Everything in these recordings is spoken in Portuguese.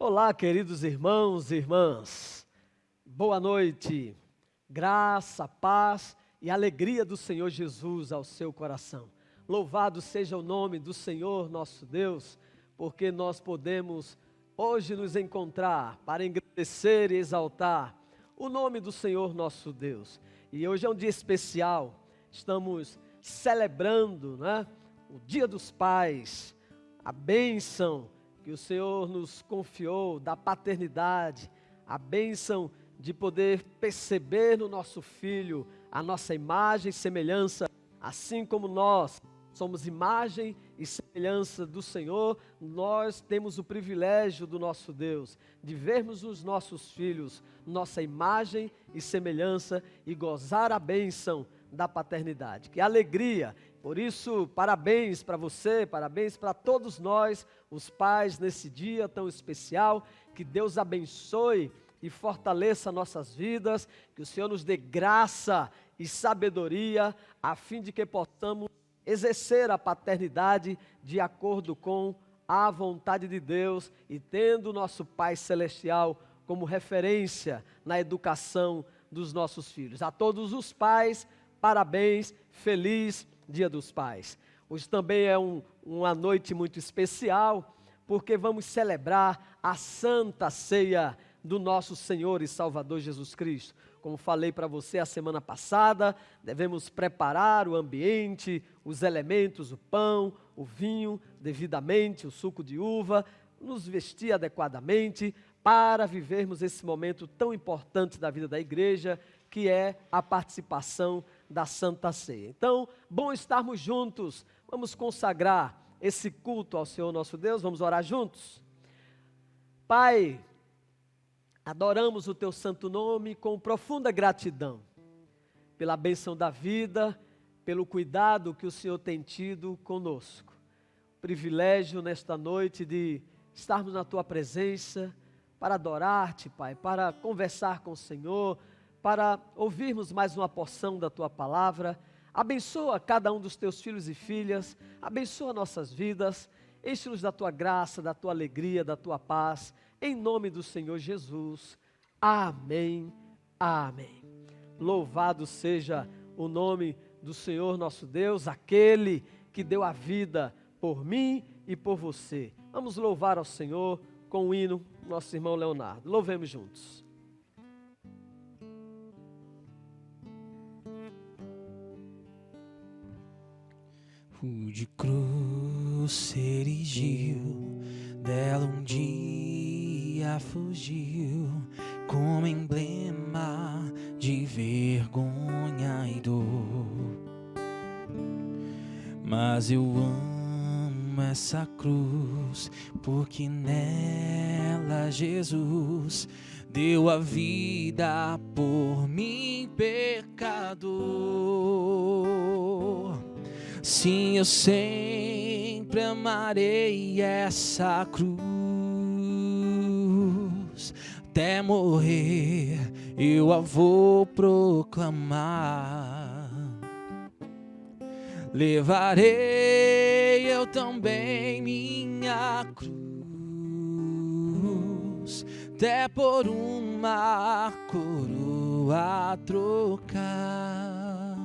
Olá, queridos irmãos e irmãs. Boa noite. Graça, paz e alegria do Senhor Jesus ao seu coração. Louvado seja o nome do Senhor nosso Deus, porque nós podemos hoje nos encontrar para engrandecer e exaltar o nome do Senhor nosso Deus. E hoje é um dia especial. Estamos celebrando, o Dia dos Pais, a bênção que o Senhor nos confiou da paternidade, a bênção de poder perceber no nosso filho a nossa imagem e semelhança, assim como nós somos imagem e semelhança do Senhor, nós temos o privilégio do nosso Deus, de vermos os nossos filhos, nossa imagem e semelhança e gozar a bênção da paternidade. Que alegria! Por isso, parabéns para você, parabéns para todos nós, os pais, nesse dia tão especial. Que Deus abençoe e fortaleça nossas vidas, que o Senhor nos dê graça e sabedoria, a fim de que possamos exercer a paternidade de acordo com a vontade de Deus e tendo o nosso Pai Celestial como referência na educação dos nossos filhos. A todos os pais, parabéns, feliz Dia dos Pais. Hoje também é uma noite muito especial, porque vamos celebrar a Santa Ceia do nosso Senhor e Salvador Jesus Cristo. Como falei para você a semana passada, devemos preparar o ambiente, os elementos, o pão, o vinho, devidamente, o suco de uva, nos vestir adequadamente para vivermos esse momento tão importante da vida da igreja, que é a participação da Santa Ceia. Então, bom estarmos juntos, vamos consagrar esse culto ao Senhor nosso Deus, vamos orar juntos? Pai, adoramos o Teu santo nome com profunda gratidão, pela bênção da vida, pelo cuidado que o Senhor tem tido conosco. Privilégio nesta noite de estarmos na Tua presença, para adorar-te, Pai, para conversar com o Senhor, para ouvirmos mais uma porção da Tua palavra. Abençoa cada um dos Teus filhos e filhas, abençoa nossas vidas, enche-nos da Tua graça, da Tua alegria, da Tua paz, em nome do Senhor Jesus. Amém, amém. Louvado seja o nome do Senhor nosso Deus, aquele que deu a vida por mim e por você. Vamos louvar ao Senhor com o hino, nosso irmão Leonardo. Louvemos juntos. O de cruz se erigiu, dela um dia fugiu, como emblema de vergonha e dor. Mas eu amo essa cruz, porque nela Jesus deu a vida por mim, pecador. Sim, eu sempre amarei essa cruz, até morrer eu a vou proclamar. Levarei eu também minha cruz, até por uma coroa trocar.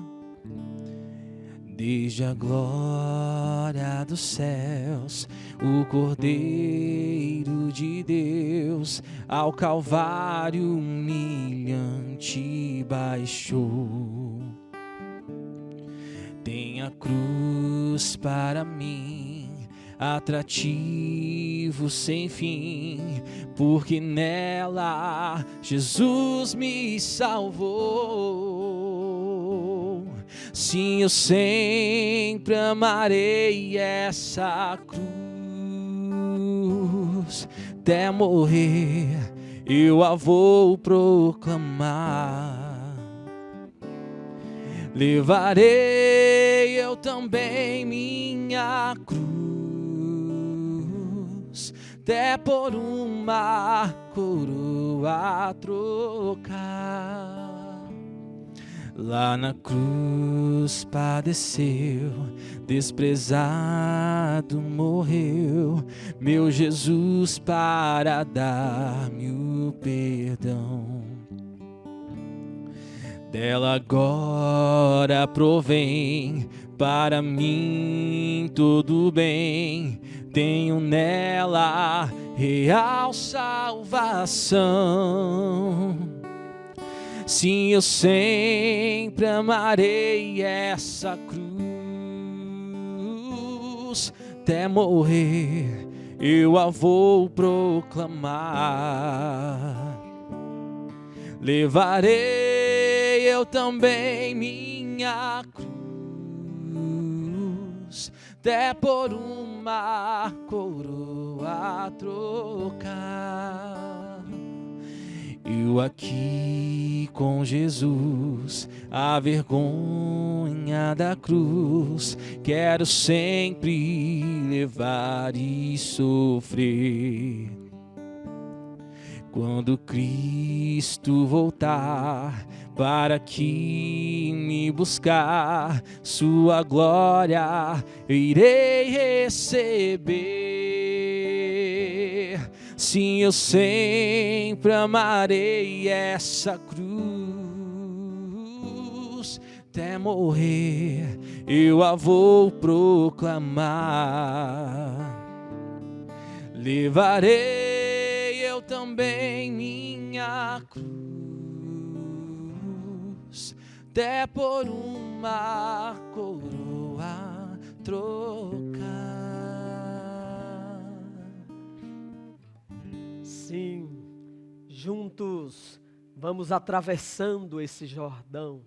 Desde a glória dos céus, o Cordeiro de Deus ao Calvário humilhante baixou. Tem a cruz para mim, atrativo sem fim, porque nela Jesus me salvou. Sim, eu sempre amarei essa cruz, até morrer eu a vou proclamar. Levarei eu também minha cruz, até por uma coroa trocar. lá na cruz padeceu, desprezado morreu, meu Jesus para dar-me o perdão. Dela agora provém para mim todo bem, tenho nela real salvação. Sim, eu sempre amarei essa cruz, até morrer eu a vou proclamar. Levarei eu também minha cruz, até por uma coroa trocar. Eu aqui com Jesus, a vergonha da cruz, quero sempre levar e sofrer. Quando Cristo voltar para aqui me buscar, sua glória eu irei receber. Sim, eu sempre amarei essa cruz, até morrer eu a vou proclamar. Levarei eu também minha cruz, até por uma coroa trocar. Sim, juntos vamos atravessando esse Jordão,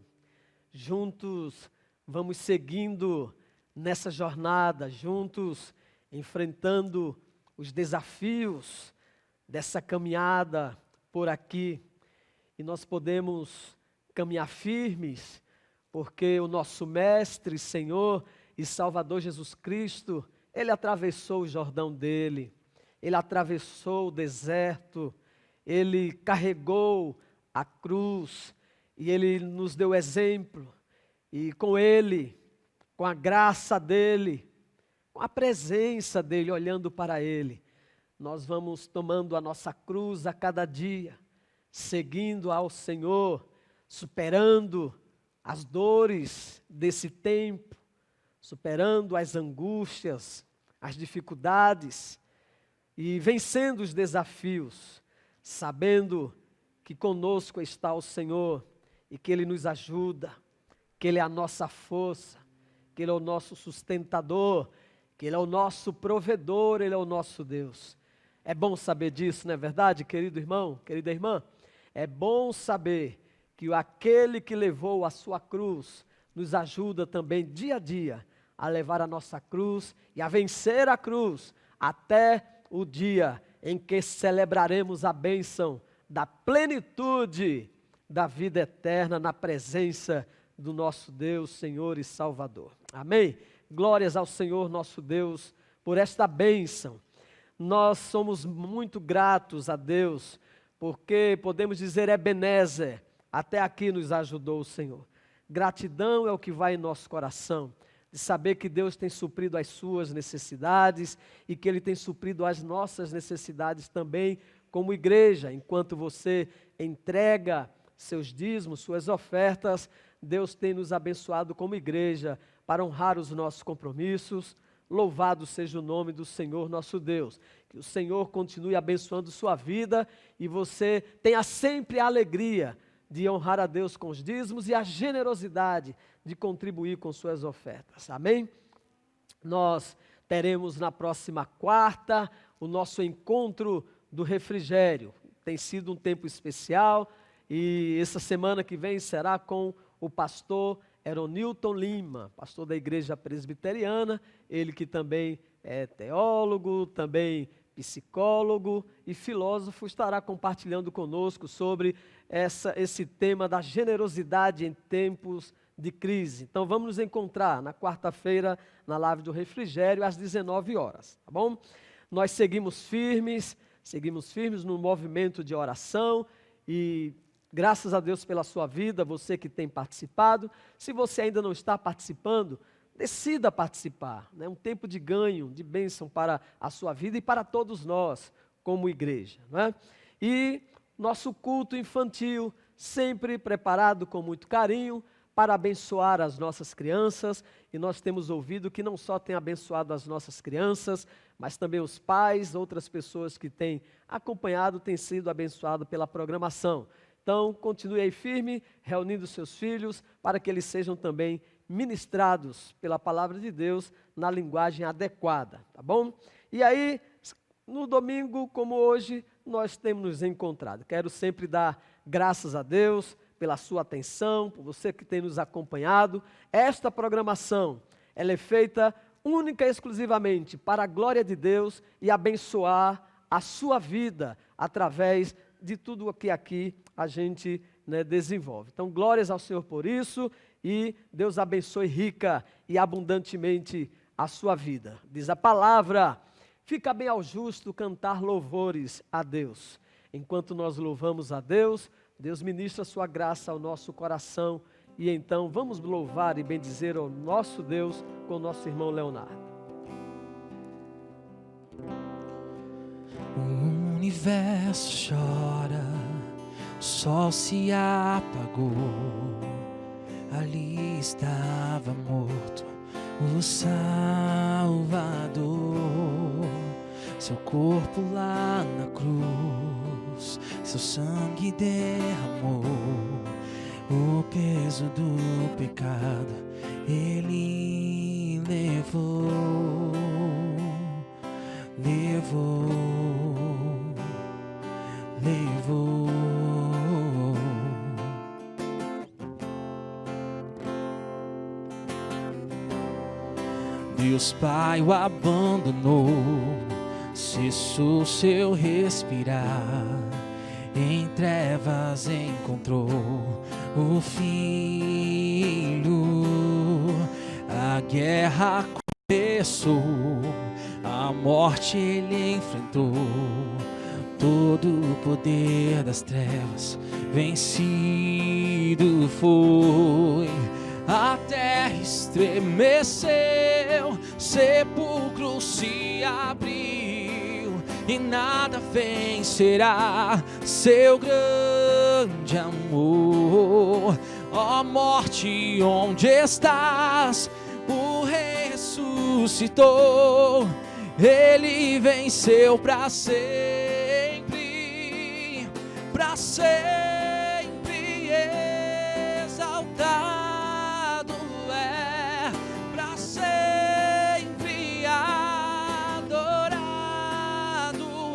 juntos vamos seguindo nessa jornada, juntos enfrentando os desafios dessa caminhada por aqui, e nós podemos caminhar firmes, porque o nosso Mestre, Senhor e Salvador Jesus Cristo, Ele atravessou o Jordão dele, Ele atravessou o deserto, Ele carregou a cruz, e Ele nos deu exemplo, e com Ele, com a graça dEle, com a presença dEle, olhando para Ele, nós vamos tomando a nossa cruz a cada dia, seguindo ao Senhor, superando as dores desse tempo, superando as angústias, as dificuldades e vencendo os desafios, sabendo que conosco está o Senhor e que Ele nos ajuda, que Ele é a nossa força, que Ele é o nosso sustentador, que Ele é o nosso provedor, Ele é o nosso Deus. É bom saber disso, não é verdade, querido irmão, querida irmã? É bom saber que aquele que levou a sua cruz nos ajuda também dia a dia a levar a nossa cruz e a vencer a cruz até o dia em que celebraremos a bênção da plenitude da vida eterna na presença do nosso Deus, Senhor e Salvador. Amém? Glórias ao Senhor nosso Deus por esta bênção. Nós somos muito gratos a Deus, porque podemos dizer Ebenezer, até aqui nos ajudou o Senhor. Gratidão é o que vai em nosso coração, de saber que Deus tem suprido as suas necessidades e que Ele tem suprido as nossas necessidades também como igreja. Enquanto você entrega seus dízimos, suas ofertas, Deus tem nos abençoado como igreja para honrar os nossos compromissos. Louvado seja o nome do Senhor nosso Deus. Que o Senhor continue abençoando sua vida e você tenha sempre a alegria de honrar a Deus com os dízimos e a generosidade de contribuir com suas ofertas. Amém? Nós teremos na próxima quarta o nosso encontro do refrigério. Tem sido um tempo especial e essa semana que vem será com o pastor Eronilton Lima, pastor da Igreja Presbiteriana, ele que também é teólogo, também psicólogo e filósofo, estará compartilhando conosco sobre esse tema da generosidade em tempos de crise. Então vamos nos encontrar na quarta-feira na Live do Refrigério às 19 horas, tá bom? Nós seguimos firmes no movimento de oração e Graças a Deus pela sua vida, você que tem participado. Se você ainda não está participando, decida participar. É um tempo de ganho, de bênção para a sua vida e para todos nós, como igreja. Não é? E nosso culto infantil, sempre preparado com muito carinho para abençoar as nossas crianças. E nós temos ouvido que não só tem abençoado as nossas crianças, mas também os pais, outras pessoas que têm acompanhado, têm sido abençoados pela programação. Então, continue aí firme, reunindo seus filhos, para que eles sejam também ministrados pela palavra de Deus na linguagem adequada, tá bom? E aí, no domingo, como hoje, nós temos nos encontrado. Quero sempre dar graças a Deus pela sua atenção, por você que tem nos acompanhado. Esta programação, ela é feita única e exclusivamente para a glória de Deus e abençoar a sua vida através de tudo o que aqui a gente desenvolve. Então, glórias ao Senhor por isso e Deus abençoe rica e abundantemente a sua vida. Diz a palavra: fica bem ao justo cantar louvores a Deus. Enquanto nós louvamos a Deus, Deus ministra a sua graça ao nosso coração. E então vamos louvar e bendizer ao nosso Deus com o nosso irmão Leonardo. O universo chora, o sol se apagou. Ali estava morto o Salvador. Seu corpo lá na cruz, seu sangue derramou. O peso do pecado Ele levou. Deus Pai o abandonou, cessou seu respirar. Em trevas encontrou o Filho. A guerra começou, a morte ele enfrentou. Todo o poder das trevas vencido foi. A terra estremeceu, sepulcro se abriu, e nada vencerá seu grande amor. Ó morte, onde estás? O Rei ressuscitou, Ele venceu para sempre, para sempre. Exaltado é, para sempre adorado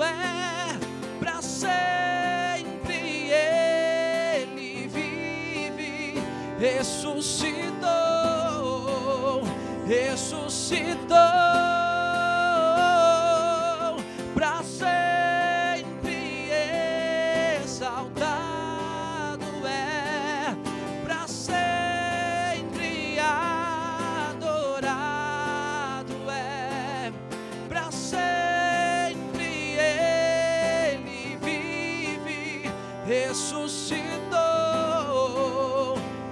é, para sempre Ele vive, ressuscitou, ressuscitou. Para sempre exaltado é, para sempre adorado é, para sempre Ele vive, ressuscitou,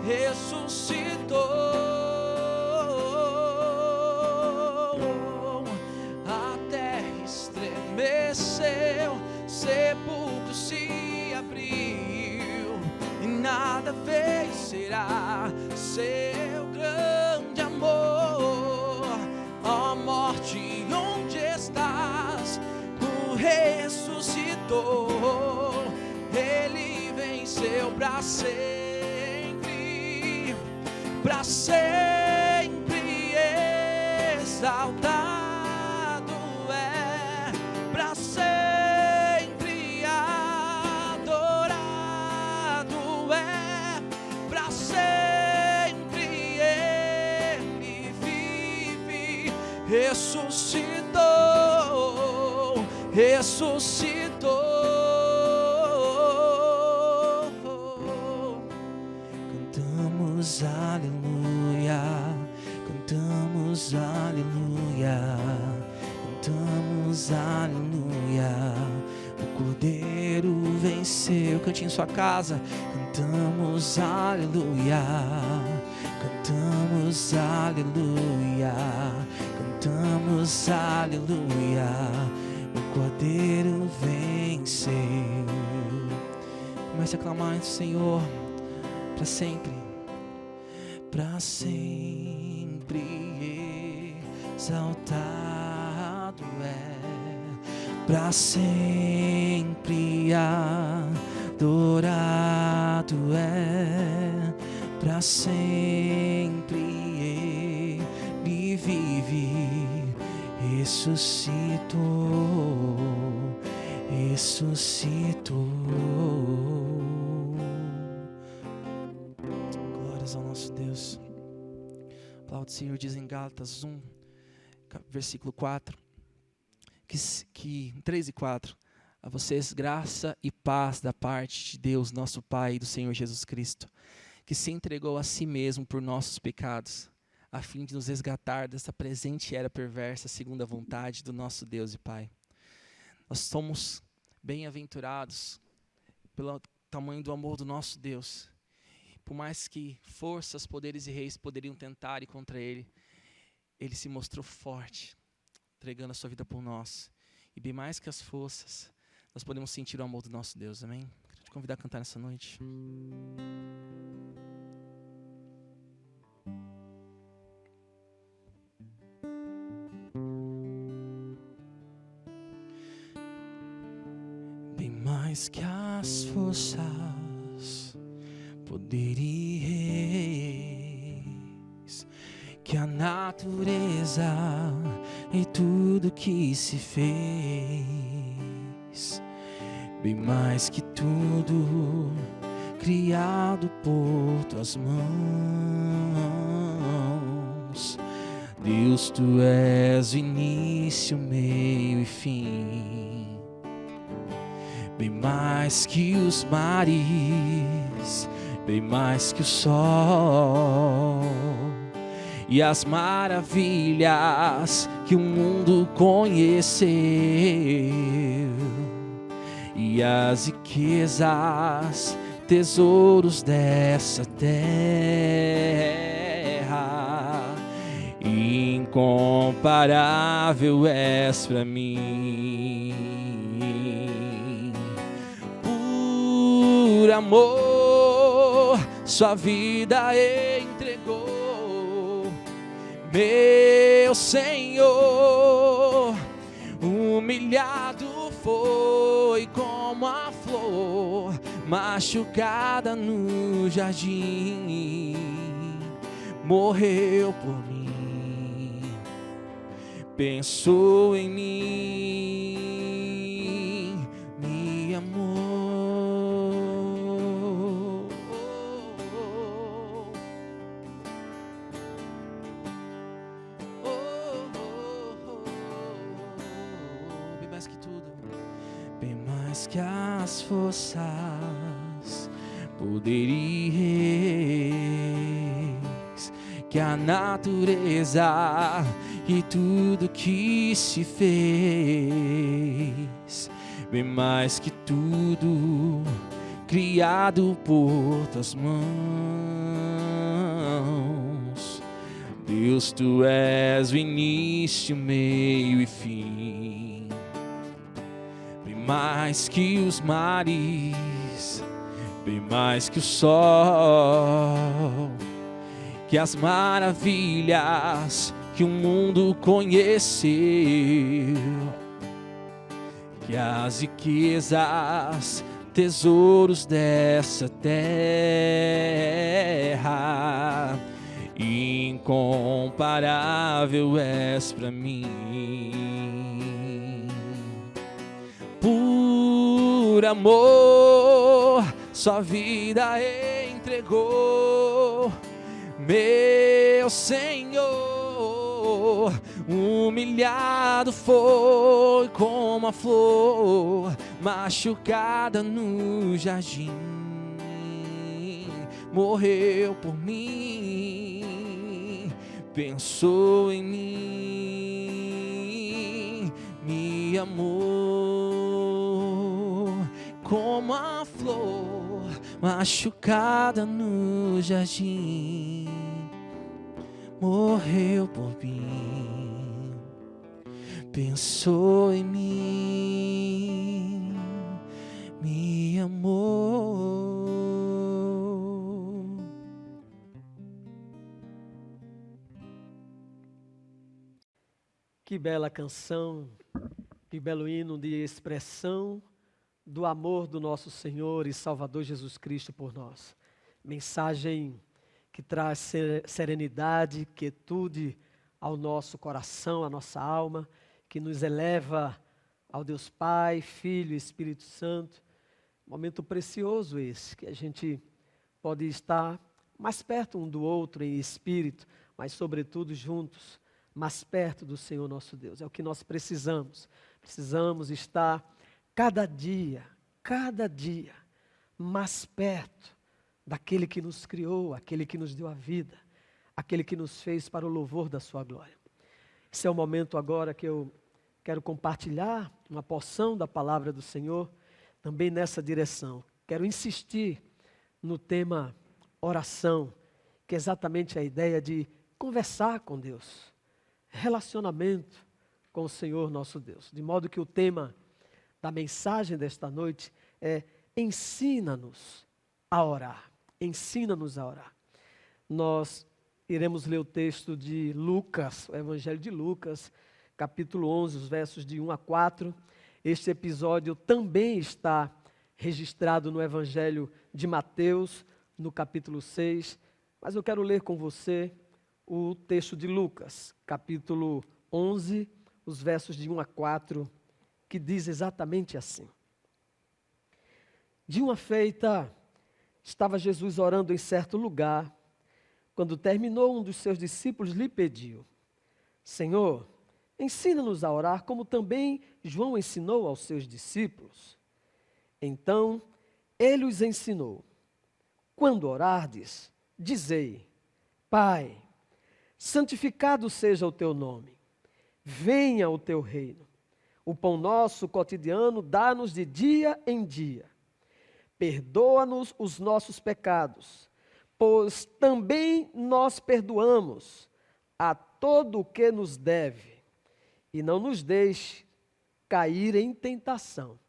ressuscitou. Sepulcro se abriu e nada vencerá seu grande amor. Ó morte, onde estás? O Rei ressuscitou, Ele venceu para sempre, para sempre exaltado é, para sempre ressuscitou, ressuscitou. Cantamos aleluia, cantamos aleluia, cantamos aleluia. O Cordeiro venceu. Cante em sua casa. Cantamos aleluia, cantamos aleluia, cantamos aleluia, o Cordeiro venceu. Comece a clamar ao Senhor para sempre, para sempre exaltado é, para sempre adorado é, para sempre Ele vive, ressuscitou, ressuscitou. Glórias ao nosso Deus. A palavra do Senhor diz em Gálatas 1, versículo 4, que 3 e 4, a vocês graça e paz da parte de Deus, nosso Pai, e do Senhor Jesus Cristo, que se entregou a si mesmo por nossos pecados, a fim de nos resgatar dessa presente era perversa, segundo a vontade do nosso Deus e Pai. Nós somos bem-aventurados pelo tamanho do amor do nosso Deus. Por mais que forças, poderes e reis poderiam tentar ir contra Ele, Ele se mostrou forte, entregando a sua vida por nós. E bem mais que as forças, nós podemos sentir o amor do nosso Deus, amém? Quero te convidar a cantar nessa noite. Bem mais que as forças, poder e reis, que a natureza e tudo que se fez, bem mais que tudo criado por tuas mãos. Deus, tu és o início, meio e fim, bem mais que os mares, bem mais que o sol e as maravilhas que o mundo conheceu, e as riquezas, tesouros dessa terra. Incomparável és para mim. Por amor, sua vida entregou, meu Senhor. Humilhado foi como a flor machucada no jardim, morreu por mim, pensou em mim, me amou. Bem mais que tudo, bem mais que as forças, poder e reis, que a natureza e tudo que se fez, bem mais que tudo criado por tuas mãos. Deus, tu és o início, meio e fim, bem mais que os mares, bem mais que o sol, que as maravilhas que o mundo conheceu, que as riquezas, tesouros dessa terra. Incomparável és para mim. Por amor, sua vida entregou, meu Senhor. Humilhado foi como a flor machucada no jardim, morreu por mim, pensou em mim, me amou. Como a flor machucada no jardim, morreu por mim, pensou em mim, me amou. Que bela canção, que belo hino de expressão do amor do nosso Senhor e Salvador Jesus Cristo por nós. Mensagem que traz serenidade, quietude ao nosso coração, à nossa alma, que nos eleva ao Deus Pai, Filho e Espírito Santo. Momento precioso esse, que a gente pode estar mais perto um do outro em espírito, mas sobretudo juntos, mais perto do Senhor nosso Deus. É o que nós precisamos. Precisamos estar cada dia, mais perto daquele que nos criou, aquele que nos deu a vida, aquele que nos fez para o louvor da sua glória. Esse é o momento agora que eu quero compartilhar uma porção da palavra do Senhor, também nessa direção. Quero insistir no tema oração, que é exatamente a ideia de conversar com Deus, relacionamento com o Senhor nosso Deus. De modo que o tema da mensagem desta noite é ensina-nos a orar. Ensina-nos a orar. Nós iremos ler o texto de Lucas, o Evangelho de Lucas, capítulo 11, os versos de 1 a 4. Este episódio também está registrado no Evangelho de Mateus, no capítulo 6. Mas eu quero ler com você o texto de Lucas, capítulo 11, os versos de 1 a 4, que diz exatamente assim. De uma feita, estava Jesus orando em certo lugar. Quando terminou, um dos seus discípulos lhe pediu: Senhor, ensina-nos a orar, como também João ensinou aos seus discípulos. Então, ele os ensinou: quando orardes, dizei: Pai, santificado seja o teu nome, venha o teu reino. O pão nosso cotidiano dá-nos de dia em dia. Perdoa-nos os nossos pecados, pois também nós perdoamos a todo o que nos deve. E não nos deixe cair em tentação.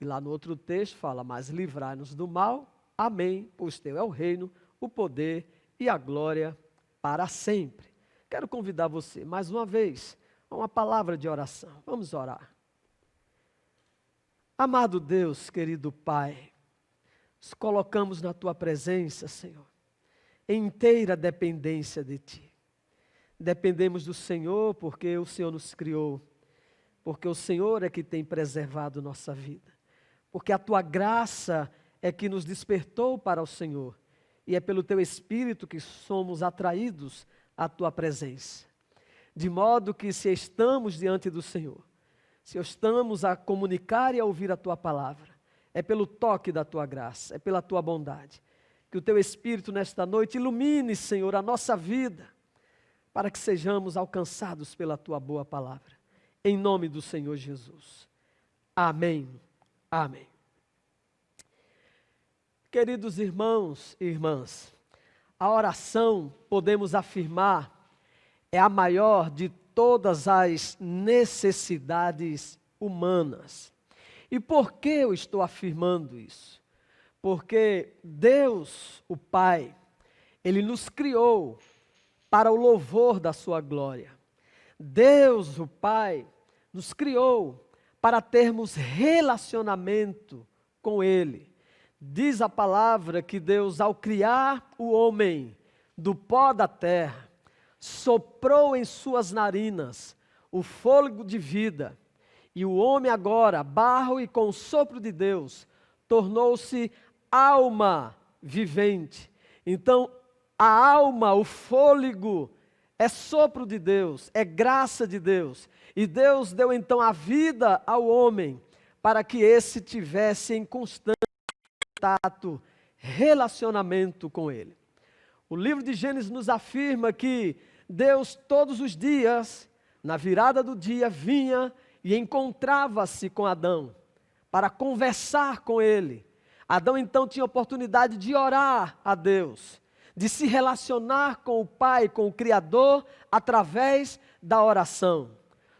E lá no outro texto fala: mas livrai-nos do mal. Amém, pois teu é o reino, o poder e a glória para sempre. Quero convidar você, mais uma vez, a uma palavra de oração. Vamos orar. Amado Deus, querido Pai, nos colocamos na Tua presença, Senhor, em inteira dependência de Ti. Dependemos do Senhor porque o Senhor nos criou, porque o Senhor é que tem preservado nossa vida, porque a Tua graça é que nos despertou para o Senhor, e é pelo Teu Espírito que somos atraídos à Tua presença. De modo que se estamos diante do Senhor, se estamos a comunicar e a ouvir a Tua palavra, é pelo toque da Tua graça, é pela Tua bondade. Que o Teu Espírito nesta noite ilumine, Senhor, a nossa vida, para que sejamos alcançados pela Tua boa palavra. Em nome do Senhor Jesus. Amém. Amém. Queridos irmãos e irmãs, a oração, podemos afirmar, é a maior de todas as necessidades humanas. E por que eu estou afirmando isso? Porque Deus, o Pai, Ele nos criou para o louvor da sua glória. Deus, o Pai, nos criou para termos relacionamento com Ele. Diz a palavra que Deus, ao criar o homem do pó da terra, soprou em suas narinas o fôlego de vida, e o homem agora, barro e com o sopro de Deus, tornou-se alma vivente. Então, a alma, o fôlego, é sopro de Deus, é graça de Deus. E Deus deu então a vida ao homem, para que esse tivesse em constante contato, relacionamento com Ele. O livro de Gênesis nos afirma que Deus todos os dias, na virada do dia, vinha e encontrava-se com Adão para conversar com ele, Adão então tinha oportunidade de orar a Deus, de se relacionar com o Pai, com o Criador, através da oração.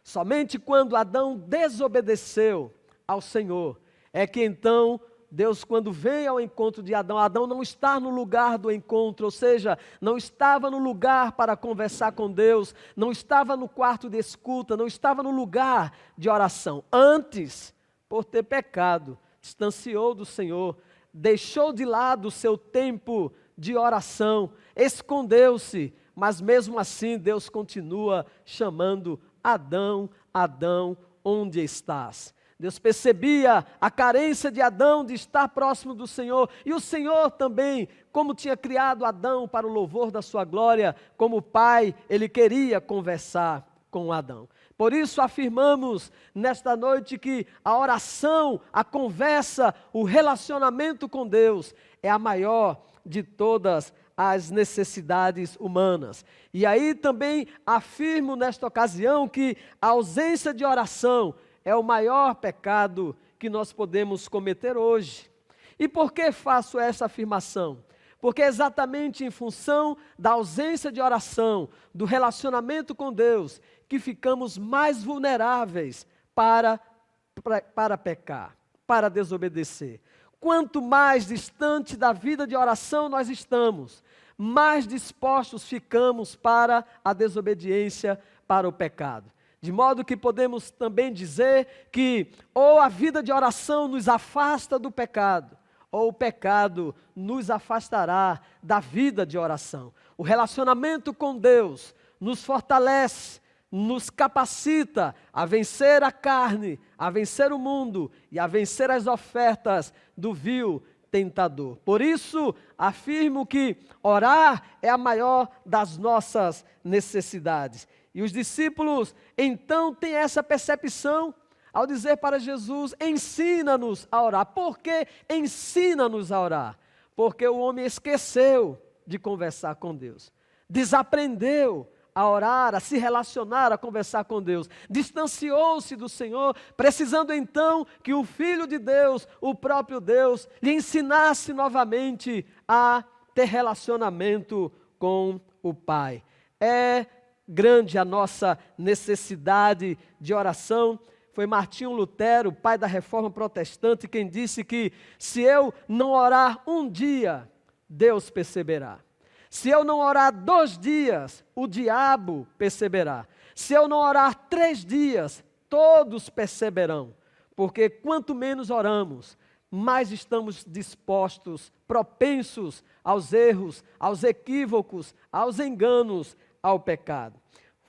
Somente quando Adão desobedeceu ao Senhor, é que então Deus, quando veio ao encontro de Adão, Adão não está no lugar do encontro, ou seja, não estava no lugar para conversar com Deus, não estava no quarto de escuta, não estava no lugar de oração. Antes, por ter pecado, distanciou do Senhor, deixou de lado o seu tempo de oração, escondeu-se, mas mesmo assim Deus continua chamando: Adão, Adão, onde estás? Deus percebia a carência de Adão de estar próximo do Senhor, e o Senhor também, como tinha criado Adão para o louvor da sua glória, como Pai, Ele queria conversar com Adão. Por isso afirmamos nesta noite que a oração, a conversa, o relacionamento com Deus é a maior de todas as necessidades humanas. E aí também afirmo nesta ocasião que a ausência de oração é o maior pecado que nós podemos cometer hoje. E por que faço essa afirmação? Porque é exatamente em função da ausência de oração, do relacionamento com Deus, que ficamos mais vulneráveis para pecar, para desobedecer. Quanto mais distante da vida de oração nós estamos, mais dispostos ficamos para a desobediência, para o pecado. De modo que podemos também dizer que ou a vida de oração nos afasta do pecado, ou o pecado nos afastará da vida de oração. O relacionamento com Deus nos fortalece, nos capacita a vencer a carne, a vencer o mundo e a vencer as ofertas do vil tentador. Por isso, afirmo que orar é a maior das nossas necessidades. E os discípulos, então, têm essa percepção ao dizer para Jesus: ensina-nos a orar. Por que ensina-nos a orar? Porque o homem esqueceu de conversar com Deus, desaprendeu a orar, a se relacionar, a conversar com Deus, distanciou-se do Senhor, precisando então que o Filho de Deus, o próprio Deus, lhe ensinasse novamente a ter relacionamento com o Pai. É grande a nossa necessidade de oração. Foi Martinho Lutero, pai da Reforma Protestante, quem disse que se eu não orar um dia, Deus perceberá. Se eu não orar 2 dias, o diabo perceberá. Se eu não orar 3 dias, todos perceberão. Porque quanto menos oramos, mais estamos dispostos, propensos aos erros, aos equívocos, aos enganos, ao pecado.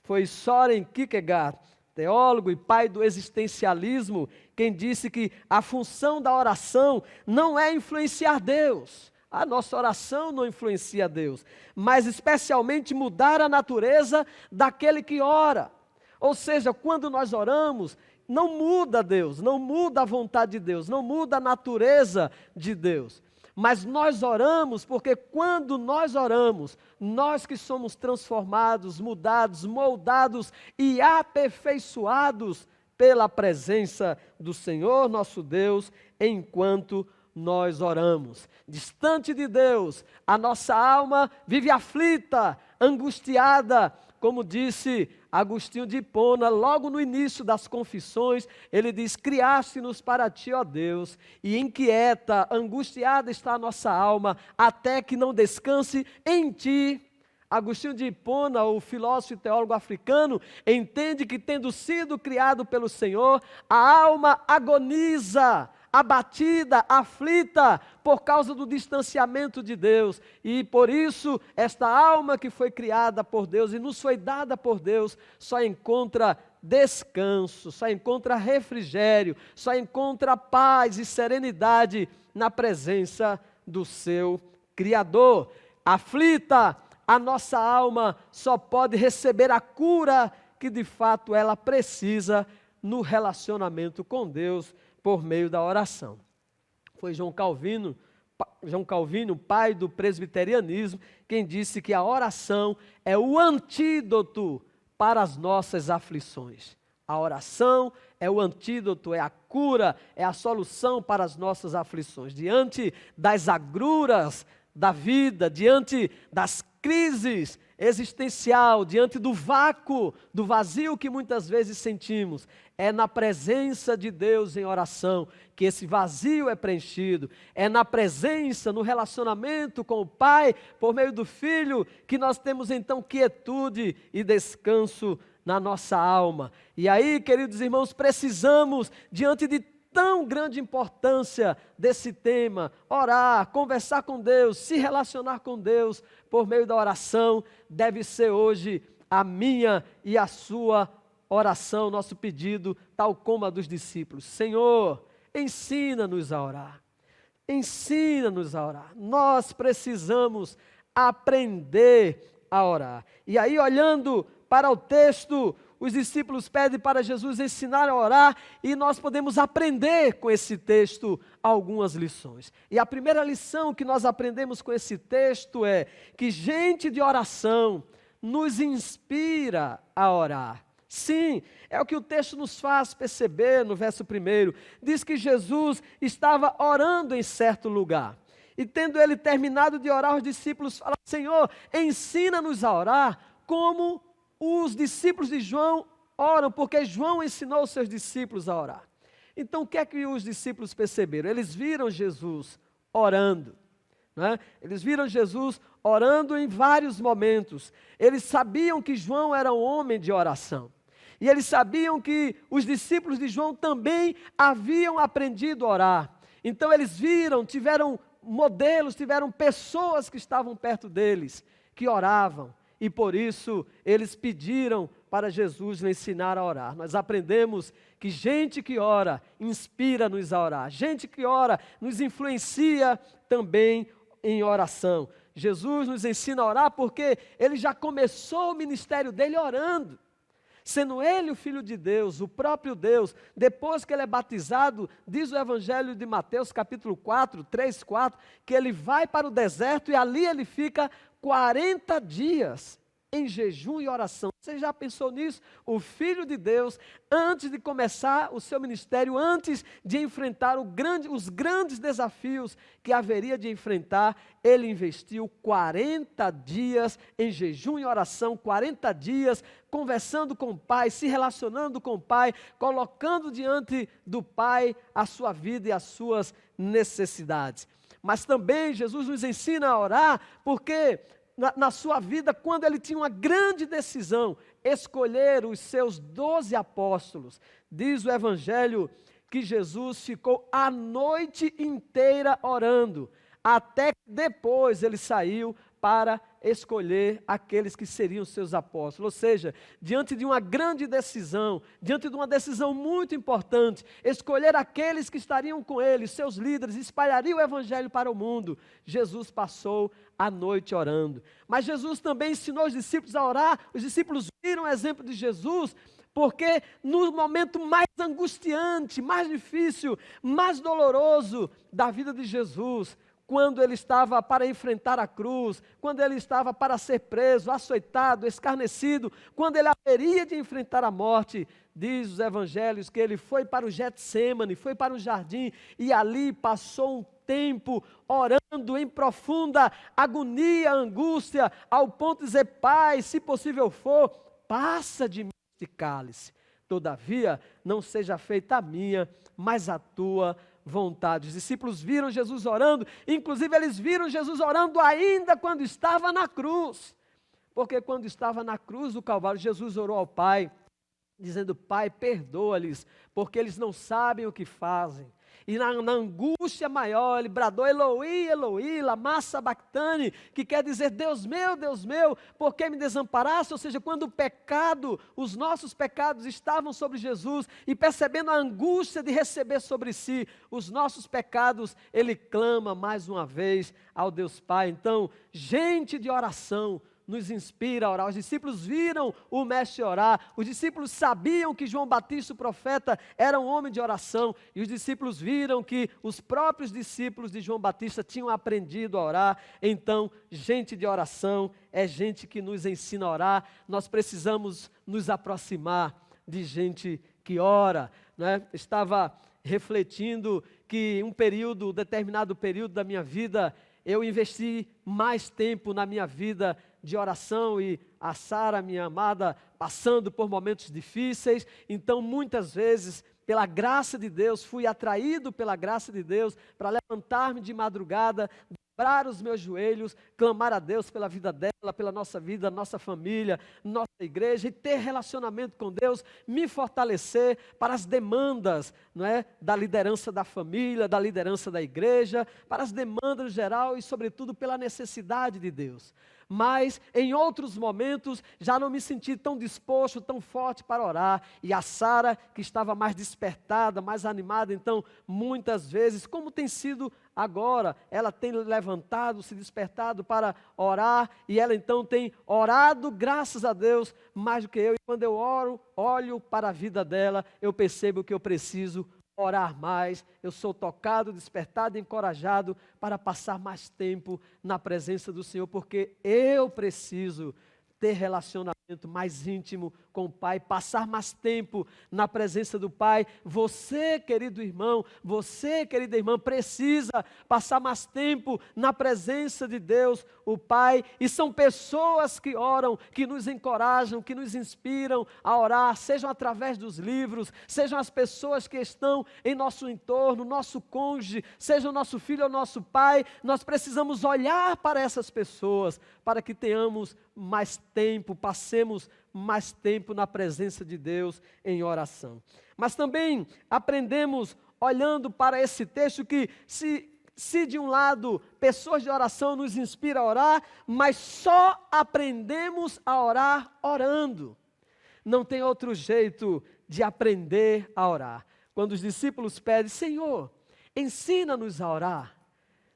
Foi Søren Kierkegaard, teólogo e pai do existencialismo, quem disse que a função da oração não é influenciar Deus. A nossa oração não influencia Deus, mas especialmente mudar a natureza daquele que ora. Ou seja, quando nós oramos, não muda Deus, não muda a vontade de Deus, não muda a natureza de Deus. Mas nós oramos porque quando nós oramos, nós que somos transformados, mudados, moldados e aperfeiçoados pela presença do Senhor nosso Deus, enquanto nós oramos. Distante de Deus, a nossa alma vive aflita, angustiada, como disse Agostinho de Hipona, logo no início das confissões, ele diz: criaste-nos para ti, ó Deus, e inquieta, angustiada está a nossa alma, até que não descanse em ti. Agostinho de Hipona, o filósofo e teólogo africano, entende que tendo sido criado pelo Senhor, a alma agoniza, abatida, aflita, por causa do distanciamento de Deus. E por isso, esta alma que foi criada por Deus e nos foi dada por Deus, só encontra descanso, só encontra refrigério, só encontra paz e serenidade na presença do seu Criador. Aflita, a nossa alma só pode receber a cura que de fato ela precisa no relacionamento com Deus, por meio da oração. Foi João Calvino, pai do presbiterianismo, quem disse que a oração é o antídoto para as nossas aflições. A oração é o antídoto, é a cura, é a solução para as nossas aflições. Diante das agruras da vida, diante das crises existencial, diante do vácuo, do vazio que muitas vezes sentimos, é na presença de Deus em oração que esse vazio é preenchido. É na presença, no relacionamento com o Pai, por meio do Filho, que nós temos então quietude e descanso na nossa alma. E aí, queridos irmãos, precisamos, diante de tão grande importância desse tema, orar, conversar com Deus, se relacionar com Deus por meio da oração, deve ser hoje a minha e a sua oração, nosso pedido, tal como a dos discípulos. Senhor, ensina-nos a orar. Ensina-nos a orar. Nós precisamos aprender a orar. E aí, olhando para o texto, os discípulos pedem para Jesus ensinar a orar e nós podemos aprender com esse texto algumas lições. E a primeira lição que nós aprendemos com esse texto é que gente de oração nos inspira a orar. Sim, é o que o texto nos faz perceber no verso 1. Diz que Jesus estava orando em certo lugar. E tendo ele terminado de orar, os discípulos falam: Senhor, ensina-nos a orar como os discípulos de João oram, porque João ensinou os seus discípulos a orar. Então, o que é que os discípulos perceberam? Eles viram Jesus orando, né? Eles viram Jesus orando em vários momentos. Eles sabiam que João era um homem de oração. E eles sabiam que os discípulos de João também haviam aprendido a orar. Então, eles viram, tiveram modelos, tiveram pessoas que estavam perto deles, que oravam. E por isso eles pediram para Jesus lhe ensinar a orar. Nós aprendemos que gente que ora inspira-nos a orar. Gente que ora nos influencia também em oração. Jesus nos ensina a orar porque ele já começou o ministério dele orando. Sendo ele o Filho de Deus, o próprio Deus, depois que ele é batizado, diz o Evangelho de Mateus capítulo 4, 3, 4, que ele vai para o deserto e ali ele fica 40 dias em jejum e oração. Você já pensou nisso? O Filho de Deus, antes de começar o seu ministério, antes de enfrentar os grandes desafios que haveria de enfrentar, ele investiu 40 dias em jejum e oração, 40 dias conversando com o Pai, se relacionando com o Pai, colocando diante do Pai a sua vida e as suas necessidades. Mas também Jesus nos ensina a orar, porque na sua vida, quando ele tinha uma grande decisão, escolher os seus 12 apóstolos, diz o Evangelho que Jesus ficou a noite inteira orando, até que depois ele saiu para escolher aqueles que seriam seus apóstolos. Ou seja, diante de uma grande decisão, diante de uma decisão muito importante, escolher aqueles que estariam com ele, seus líderes, espalhariam o evangelho para o mundo, Jesus passou a noite orando. Mas Jesus também ensinou os discípulos a orar. Os discípulos viram o exemplo de Jesus, porque no momento mais angustiante, mais difícil, mais doloroso da vida de Jesus, quando ele estava para enfrentar a cruz, quando ele estava para ser preso, açoitado, escarnecido, quando ele haveria de enfrentar a morte, diz os evangelhos que ele foi para o Getsêmani, foi para o jardim e ali passou um tempo orando em profunda agonia, angústia, ao ponto de dizer: Pai, se possível for, passa de mim este cálice. Todavia, não seja feita a minha, mas a tua vontade. Os discípulos viram Jesus orando, inclusive eles viram Jesus orando ainda quando estava na cruz. Porque quando estava na cruz do Calvário, Jesus orou ao Pai, dizendo: Pai, perdoa-lhes, porque eles não sabem o que fazem. E na angústia maior, ele bradou: Eloi, Eloi, lama sabachthani, que quer dizer: Deus meu, por que me desamparaste? Ou seja, quando o pecado, os nossos pecados estavam sobre Jesus, e percebendo a angústia de receber sobre si os nossos pecados, ele clama mais uma vez ao Deus Pai. Então, gente de oração nos inspira a orar. Os discípulos viram o mestre orar, os discípulos sabiam que João Batista, o profeta, era um homem de oração, e os discípulos viram que os próprios discípulos de João Batista tinham aprendido a orar. Então, gente de oração é gente que nos ensina a orar. Nós precisamos nos aproximar de gente que ora, né? Estava refletindo que um determinado período da minha vida, eu investi mais tempo na minha vida de oração e a Sara, minha amada, passando por momentos difíceis. Então, muitas vezes, pela graça de Deus, fui atraído pela graça de Deus para levantar-me de madrugada, dobrar os meus joelhos, clamar a Deus pela vida dela, pela nossa vida, nossa família, nossa igreja, e ter relacionamento com Deus, me fortalecer para as demandas, não é, da liderança da família, da liderança da igreja, para as demandas em geral e, sobretudo, pela necessidade de Deus. Mas em outros momentos já não me senti tão disposto, tão forte para orar. E a Sara, que estava mais despertada, mais animada, então muitas vezes, como tem sido agora, ela tem levantado, se despertado para orar, e ela então tem orado, graças a Deus, mais do que eu. E quando eu olho para a vida dela, eu percebo que eu preciso orar mais, eu sou tocado, despertado, encorajado para passar mais tempo na presença do Senhor, porque eu preciso ter relacionamento mais íntimo com o Pai, passar mais tempo na presença do Pai. Você, querido irmão, você, querida irmã, precisa passar mais tempo na presença de Deus, o Pai. E são pessoas que oram, que nos encorajam, que nos inspiram a orar, sejam através dos livros, sejam as pessoas que estão em nosso entorno, nosso cônjuge, seja o nosso filho ou nosso pai. Nós precisamos olhar para essas pessoas, para que tenhamos mais tempo, passemos mais tempo na presença de Deus em oração. Mas também aprendemos, olhando para esse texto, que se de um lado pessoas de oração nos inspiram a orar, mas só aprendemos a orar orando. Não tem outro jeito de aprender a orar. Quando os discípulos pedem, Senhor, ensina-nos a orar,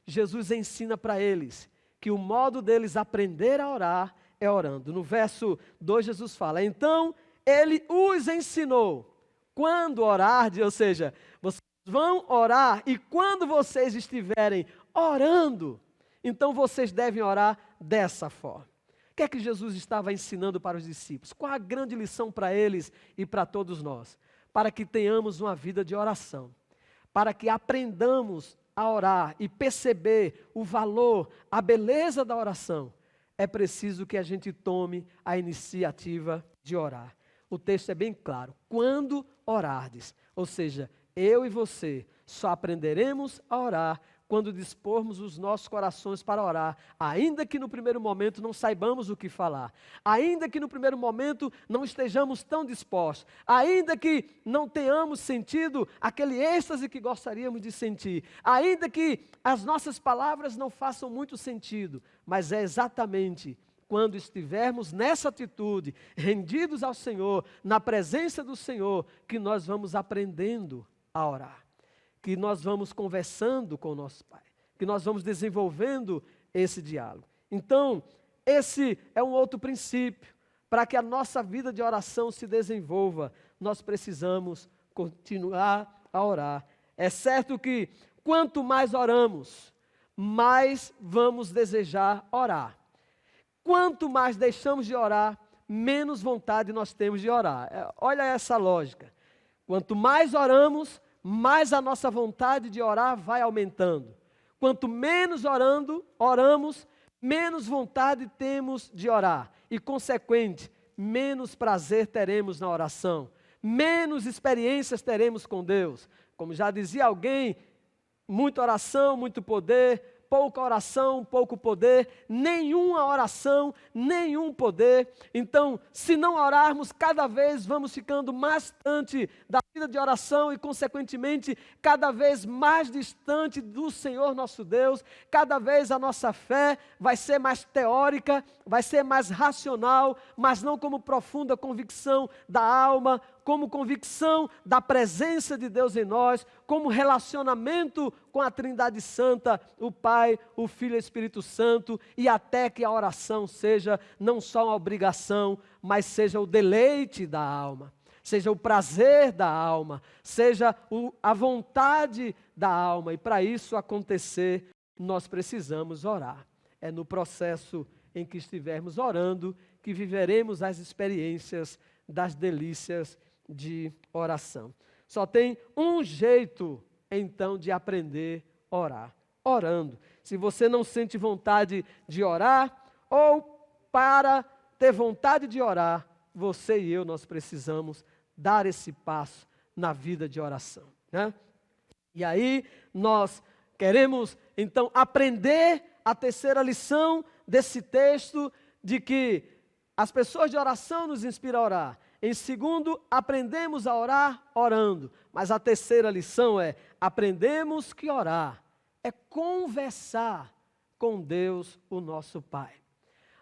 Jesus ensina para eles que o modo deles aprender a orar é orando. No verso 2, Jesus fala, então ele os ensinou, quando orardes, ou seja, vocês vão orar e quando vocês estiverem orando, então vocês devem orar dessa forma. O que é que Jesus estava ensinando para os discípulos? Qual a grande lição para eles e para todos nós? Para que tenhamos uma vida de oração, para que aprendamos a orar e perceber o valor, a beleza da oração, é preciso que a gente tome a iniciativa de orar. O texto é bem claro, quando orardes, ou seja, eu e você só aprenderemos a orar quando dispormos os nossos corações para orar, ainda que no primeiro momento não saibamos o que falar, ainda que no primeiro momento não estejamos tão dispostos, ainda que não tenhamos sentido aquele êxtase que gostaríamos de sentir, ainda que as nossas palavras não façam muito sentido, mas é exatamente quando estivermos nessa atitude, rendidos ao Senhor, na presença do Senhor, que nós vamos aprendendo a orar, que nós vamos conversando com o nosso Pai, que nós vamos desenvolvendo esse diálogo. Então, esse é um outro princípio. Para que a nossa vida de oração se desenvolva, nós precisamos continuar a orar. É certo que quanto mais oramos, mais vamos desejar orar. Quanto mais deixamos de orar, menos vontade nós temos de orar. Olha essa lógica. Quanto mais oramos, mais a nossa vontade de orar vai aumentando. Quanto menos oramos, menos vontade temos de orar. E, consequente, menos prazer teremos na oração. Menos experiências teremos com Deus. Como já dizia alguém, muita oração, muito poder. Pouca oração, pouco poder, nenhuma oração, nenhum poder. Então, se não orarmos, cada vez vamos ficando mais distante da vida de oração e, consequentemente, cada vez mais distante do Senhor nosso Deus. Cada vez a nossa fé vai ser mais teórica, vai ser mais racional, mas não como profunda convicção da alma, como convicção da presença de Deus em nós, como relacionamento com a Trindade Santa, o Pai, o Filho e o Espírito Santo, e até que a oração seja não só uma obrigação, mas seja o deleite da alma, seja o prazer da alma, seja a vontade da alma. E para isso acontecer, nós precisamos orar. É no processo em que estivermos orando que viveremos as experiências das delícias de oração. Só tem um jeito, então, de aprender a orar: orando. Se você não sente vontade de orar, ou para ter vontade de orar, você e eu, nós precisamos dar esse passo na vida de oração, né? E aí nós queremos, então, aprender a terceira lição desse texto, de que as pessoas de oração nos inspiram a orar. Em segundo, aprendemos a orar orando. Mas a terceira lição é: aprendemos que orar é conversar com Deus, o nosso Pai.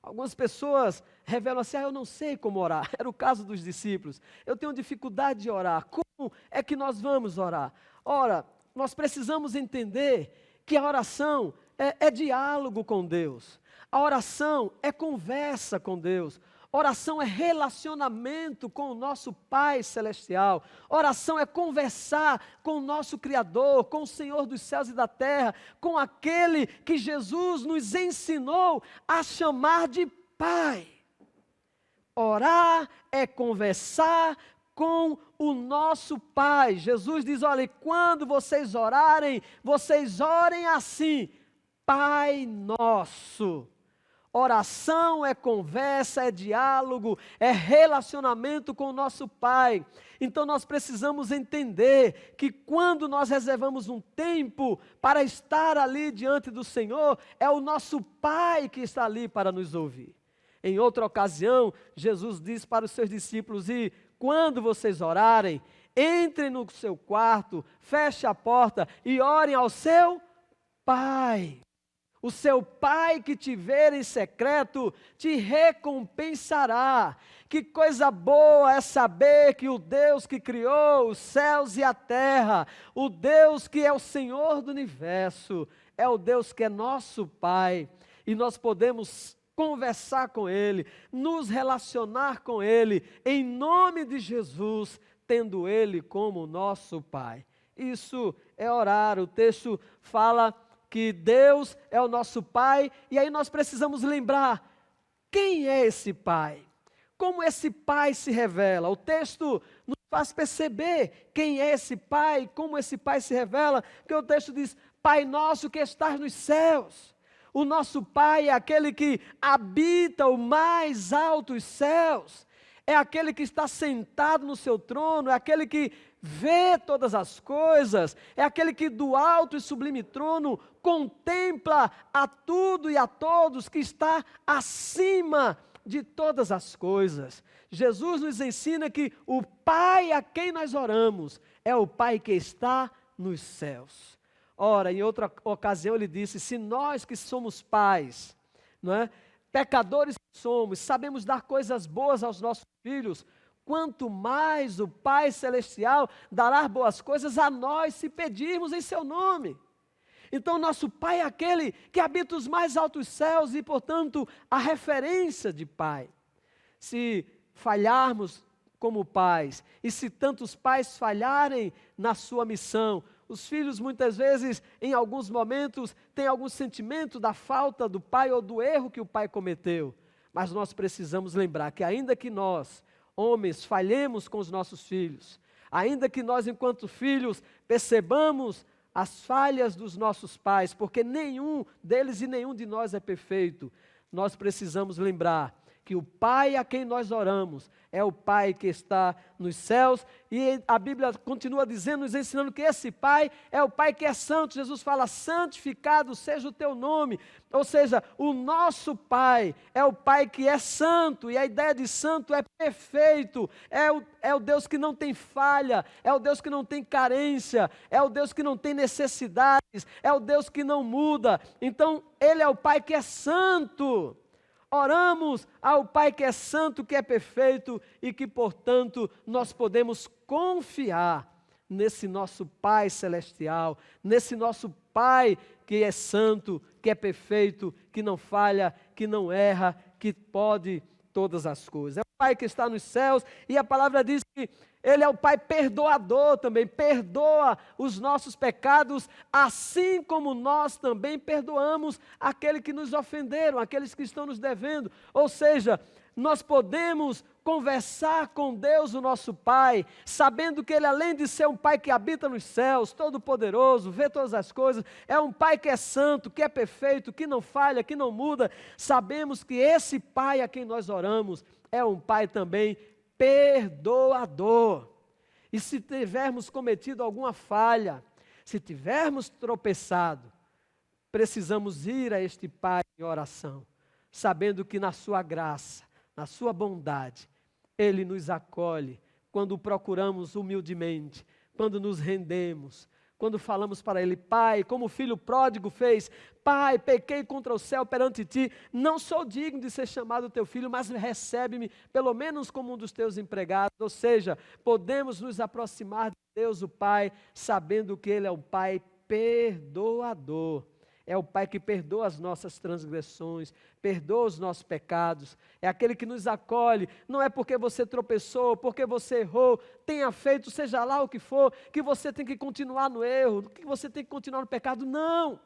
Algumas pessoas revelam assim: eu não sei como orar. Era o caso dos discípulos. Eu tenho dificuldade de orar. Como é que nós vamos orar? Ora, nós precisamos entender que a oração é diálogo com Deus. A oração é conversa com Deus. Oração é relacionamento com o nosso Pai Celestial. Oração é conversar com o nosso Criador, com o Senhor dos céus e da terra, com aquele que Jesus nos ensinou a chamar de Pai. Orar é conversar com o nosso Pai. Jesus diz: olha, quando vocês orarem, vocês orem assim: Pai Nosso. Oração é conversa, é diálogo, é relacionamento com o nosso Pai. Então nós precisamos entender que quando nós reservamos um tempo para estar ali diante do Senhor, é o nosso Pai que está ali para nos ouvir. Em outra ocasião, Jesus disse para os seus discípulos: e quando vocês orarem, entrem no seu quarto, fechem a porta e orem ao seu Pai. O seu Pai que te vê em secreto te recompensará. Que coisa boa é saber que o Deus que criou os céus e a terra, o Deus que é o Senhor do universo, é o Deus que é nosso Pai. E nós podemos conversar com Ele, nos relacionar com Ele, em nome de Jesus, tendo Ele como nosso Pai. Isso é orar. O texto fala que Deus é o nosso Pai, e aí nós precisamos lembrar: quem é esse Pai? Como esse Pai se revela? O texto nos faz perceber quem é esse Pai, como esse Pai se revela, porque o texto diz: Pai nosso que estás nos céus. O nosso Pai é aquele que habita o mais altos céus, é aquele que está sentado no seu trono, é aquele que vê todas as coisas, é aquele que do alto e sublime trono contempla a tudo e a todos, que está acima de todas as coisas. Jesus nos ensina que o Pai a quem nós oramos é o Pai que está nos céus. Ora, em outra ocasião ele disse: se nós que somos pais, não é, pecadores que somos, sabemos dar coisas boas aos nossos filhos, quanto mais o Pai Celestial dará boas coisas a nós, se pedirmos em seu nome. Então nosso Pai é aquele que habita os mais altos céus e, portanto, a referência de Pai. Se falharmos como pais, e se tantos pais falharem na sua missão, os filhos muitas vezes, em alguns momentos, têm algum sentimento da falta do pai ou do erro que o pai cometeu. Mas nós precisamos lembrar que ainda que nós, homens, falhemos com os nossos filhos, ainda que nós, enquanto filhos, percebamos as falhas dos nossos pais, porque nenhum deles e nenhum de nós é perfeito, nós precisamos lembrar que o Pai a quem nós oramos é o Pai que está nos céus, e a Bíblia continua dizendo, nos ensinando que esse Pai é o Pai que é santo. Jesus fala: santificado seja o teu nome, ou seja, o nosso Pai é o Pai que é santo, e a ideia de santo é perfeito, é o Deus que não tem falha, é o Deus que não tem carência, é o Deus que não tem necessidades, é o Deus que não muda. Então Ele é o Pai que é santo. Oramos ao Pai que é santo, que é perfeito e que, portanto, nós podemos confiar nesse nosso Pai celestial, nesse nosso Pai que é santo, que é perfeito, que não falha, que não erra, que pode todas as coisas. É o Pai que está nos céus, e a palavra diz que Ele é o Pai perdoador também, perdoa os nossos pecados, assim como nós também perdoamos aqueles que nos ofenderam, aqueles que estão nos devendo. Ou seja, nós podemos conversar com Deus, o nosso Pai, sabendo que Ele, além de ser um Pai que habita nos céus, todo-poderoso, vê todas as coisas, é um Pai que é santo, que é perfeito, que não falha, que não muda. Sabemos que esse Pai a quem nós oramos é um Pai também perdoador. E se tivermos cometido alguma falha, se tivermos tropeçado, precisamos ir a este Pai em oração, sabendo que na sua graça, na sua bondade, Ele nos acolhe quando o procuramos humildemente, quando nos rendemos, quando falamos para Ele: Pai, como o filho pródigo fez: Pai, pequei contra o céu perante Ti, não sou digno de ser chamado Teu filho, mas recebe-me pelo menos como um dos Teus empregados. Ou seja, podemos nos aproximar de Deus o Pai, sabendo que Ele é um Pai perdoador. É o Pai que perdoa as nossas transgressões, perdoa os nossos pecados. É aquele que nos acolhe. Não é porque você tropeçou, porque você errou, tenha feito, seja lá o que for, que você tem que continuar no erro, que você tem que continuar no pecado. Não!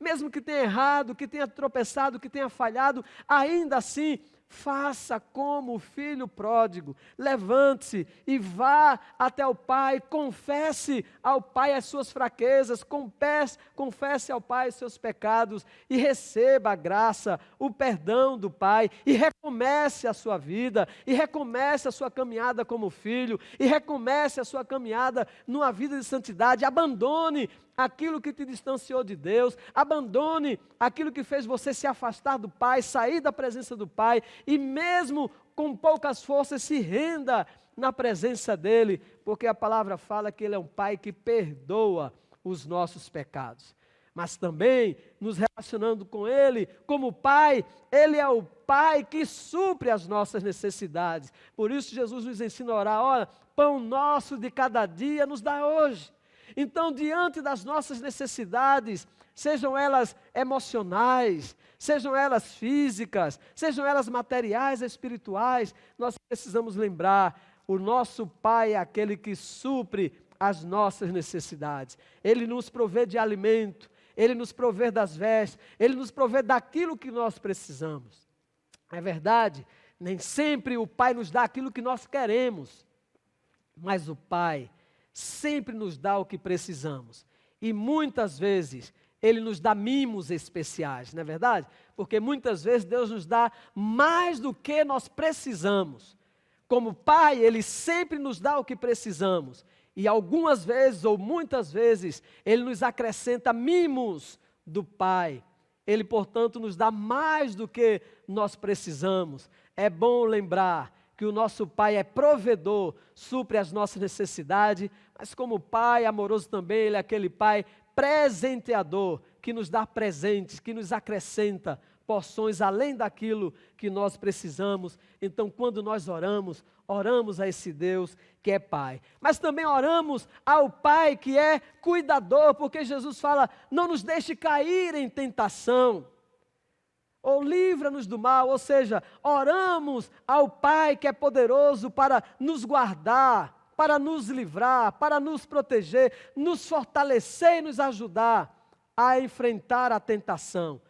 Mesmo que tenha errado, que tenha tropeçado, que tenha falhado, ainda assim, faça como o filho pródigo. Levante-se e vá até o Pai, confesse ao Pai as suas fraquezas, confesse ao Pai os seus pecados e receba a graça, o perdão do Pai, e recomece a sua vida, e recomece a sua caminhada como filho, e recomece a sua caminhada numa vida de santidade. Abandone aquilo que te distanciou de Deus, abandone aquilo que fez você se afastar do Pai, sair da presença do Pai, e mesmo com poucas forças se renda na presença dEle, porque a palavra fala que Ele é um Pai que perdoa os nossos pecados. Mas também, nos relacionando com Ele, como Pai, Ele é o Pai que supre as nossas necessidades. Por isso Jesus nos ensina a orar: olha, pão nosso de cada dia nos dá hoje. Então, diante das nossas necessidades, sejam elas emocionais, sejam elas físicas, sejam elas materiais, espirituais, nós precisamos lembrar: o nosso Pai é aquele que supre as nossas necessidades. Ele nos provê de alimento, Ele nos provê das vestes, Ele nos provê daquilo que nós precisamos. É verdade, nem sempre o Pai nos dá aquilo que nós queremos, mas o Pai sempre nos dá o que precisamos. E muitas vezes Ele nos dá mimos especiais, não é verdade? Porque muitas vezes Deus nos dá mais do que nós precisamos. Como Pai, Ele sempre nos dá o que precisamos. E algumas vezes, ou muitas vezes, Ele nos acrescenta mimos do Pai. Ele, portanto, nos dá mais do que nós precisamos. É bom lembrar que o nosso Pai é provedor, supre as nossas necessidades, mas como Pai amoroso também, Ele é aquele Pai presenteador, que nos dá presentes, que nos acrescenta porções além daquilo que nós precisamos. Então, quando nós oramos a esse Deus que é Pai. Mas também oramos ao Pai que é cuidador, porque Jesus fala: não nos deixe cair em tentação, ou livra-nos do mal. Ou seja, oramos ao Pai que é poderoso para nos guardar, para nos livrar, para nos proteger, nos fortalecer e nos ajudar a enfrentar a tentação.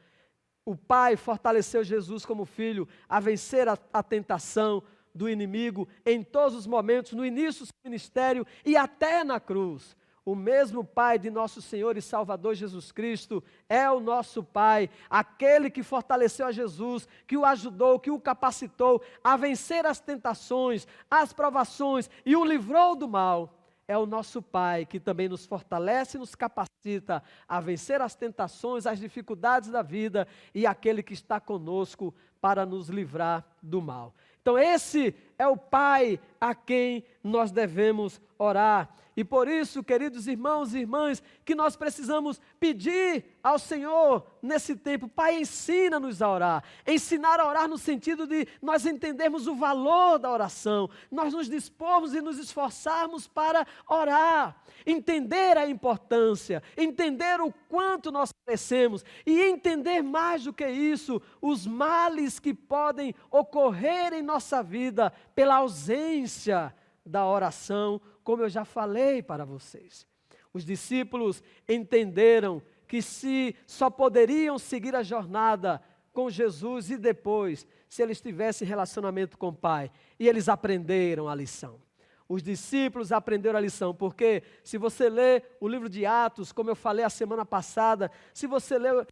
O Pai fortaleceu Jesus como filho a vencer a tentação do inimigo em todos os momentos, no início do seu ministério e até na cruz. O mesmo Pai de nosso Senhor e Salvador Jesus Cristo é o nosso Pai, aquele que fortaleceu a Jesus, que o ajudou, que o capacitou a vencer as tentações, as provações e o livrou do mal. É o nosso Pai que também nos fortalece e nos capacita a vencer as tentações, as dificuldades da vida, e aquele que está conosco para nos livrar do mal. Então esse é o Pai a quem nós devemos orar. E por isso, queridos irmãos e irmãs, que nós precisamos pedir ao Senhor nesse tempo: Pai, ensina-nos a orar. Ensinar a orar no sentido de nós entendermos o valor da oração, nós nos dispormos e nos esforçarmos para orar, entender a importância, entender o quanto nós merecemos e entender mais do que isso, os males que podem ocorrer em nossa vida pela ausência da oração, como eu já falei para vocês. Os discípulos entenderam que se só poderiam seguir a jornada com Jesus e depois, se eles tivessem relacionamento com o Pai. E eles aprenderam a lição. Os discípulos aprenderam a lição, porque se você ler o livro de Atos, como eu falei a semana passada, se você ler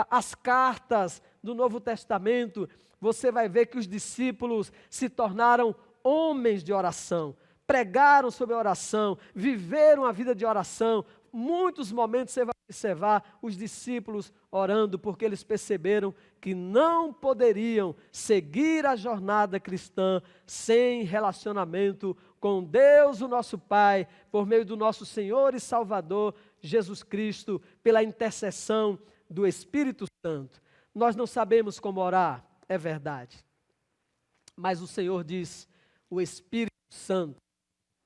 as cartas do Novo Testamento, você vai ver que os discípulos se tornaram homens de oração, pregaram sobre a oração, viveram a vida de oração. Muitos momentos você vai observar os discípulos orando, porque eles perceberam que não poderiam seguir a jornada cristã sem relacionamento com Deus, o nosso Pai, por meio do nosso Senhor e Salvador, Jesus Cristo, pela intercessão do Espírito Santo. Nós não sabemos como orar, é verdade. Mas o Senhor diz, o Espírito Santo,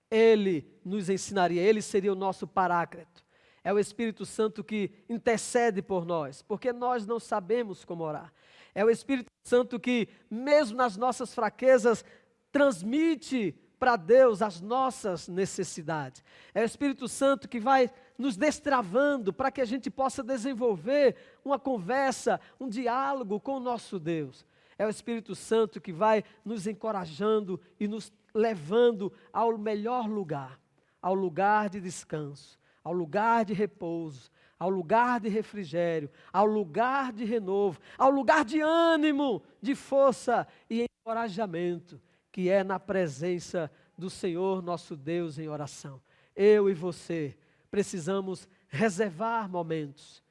Ele nos ensinaria, Ele seria o nosso paráclito. É o Espírito Santo que intercede por nós, porque nós não sabemos como orar. É o Espírito Santo que, mesmo nas nossas fraquezas, transmite para Deus as nossas necessidades. É o Espírito Santo que vai nos destravando para que a gente possa desenvolver uma conversa, um diálogo com o nosso Deus. É o Espírito Santo que vai nos encorajando e nos levando ao melhor lugar, ao lugar de descanso, ao lugar de repouso, ao lugar de refrigério, ao lugar de renovo, ao lugar de ânimo, de força e encorajamento, que é na presença do Senhor nosso Deus em oração. Eu e você precisamos reservar momentos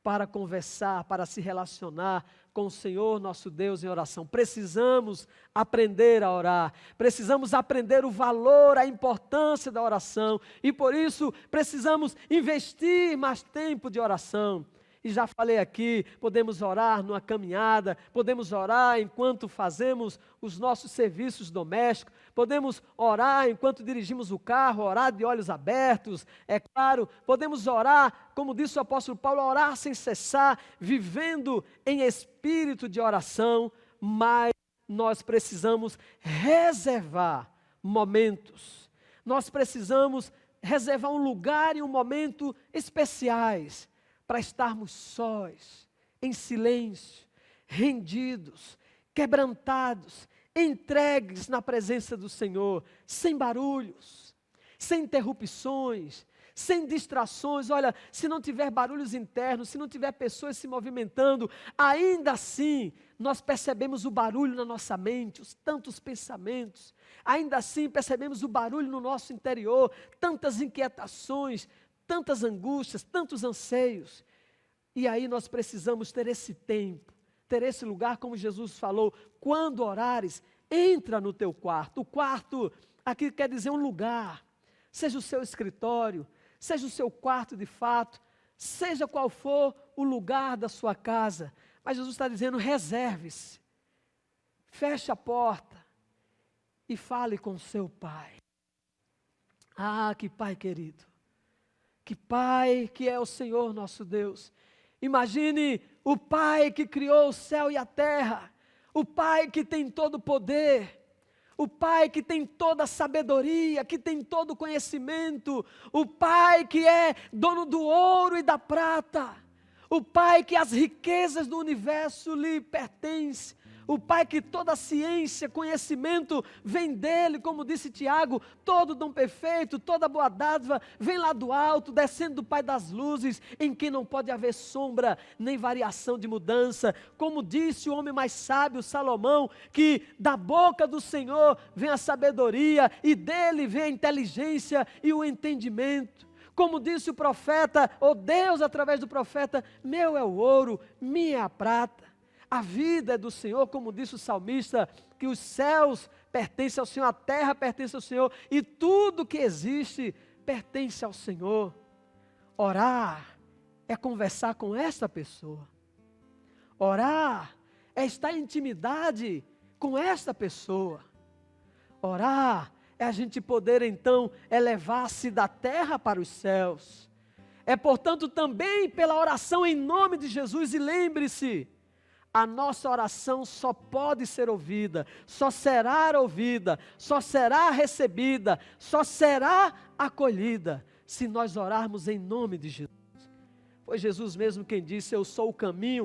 para conversar, para se relacionar com o Senhor nosso Deus em oração. Precisamos aprender a orar, precisamos aprender o valor, a importância da oração e por isso precisamos investir mais tempo de oração. E já falei aqui, podemos orar numa caminhada, podemos orar enquanto fazemos os nossos serviços domésticos, podemos orar enquanto dirigimos o carro, orar de olhos abertos, é claro, podemos orar, como disse o apóstolo Paulo, orar sem cessar, vivendo em espírito de oração, mas nós precisamos reservar momentos, nós precisamos reservar um lugar e um momento especiais, para estarmos sós, em silêncio, rendidos, quebrantados, entregues na presença do Senhor, sem barulhos, sem interrupções, sem distrações. Olha, se não tiver barulhos internos, se não tiver pessoas se movimentando, ainda assim nós percebemos o barulho na nossa mente, os tantos pensamentos, ainda assim percebemos o barulho no nosso interior, tantas inquietações, tantas angústias, tantos anseios. E aí nós precisamos ter esse tempo, ter esse lugar, como Jesus falou, quando orares, entra no teu quarto. O quarto aqui quer dizer um lugar, seja o seu escritório, seja o seu quarto de fato, seja qual for o lugar da sua casa. Mas Jesus está dizendo, reserve-se, feche a porta e fale com seu Pai. Ah, que Pai querido! Que Pai que é o Senhor nosso Deus. Imagine o Pai que criou o céu e a terra, o Pai que tem todo o poder, o Pai que tem toda a sabedoria, que tem todo o conhecimento, o Pai que é dono do ouro e da prata, o Pai que as riquezas do universo lhe pertencem, o Pai que toda a ciência, conhecimento vem dele, como disse Tiago, todo dom perfeito, toda boa dádiva vem lá do alto, descendo do Pai das luzes, em quem não pode haver sombra, nem variação de mudança. Como disse o homem mais sábio, Salomão, que da boca do Senhor vem a sabedoria, e dele vem a inteligência e o entendimento. Como disse o profeta, ou Deus através do profeta, meu é o ouro, minha é a prata. A vida é do Senhor, como disse o salmista, que os céus pertencem ao Senhor, a terra pertence ao Senhor, e tudo que existe pertence ao Senhor. Orar é conversar com esta pessoa. Orar é estar em intimidade com esta pessoa. Orar é a gente poder então elevar-se da terra para os céus. É portanto também pela oração em nome de Jesus, e lembre-se, a nossa oração só pode ser ouvida, só será recebida, só será acolhida, se nós orarmos em nome de Jesus. Foi Jesus mesmo quem disse, eu sou o caminho,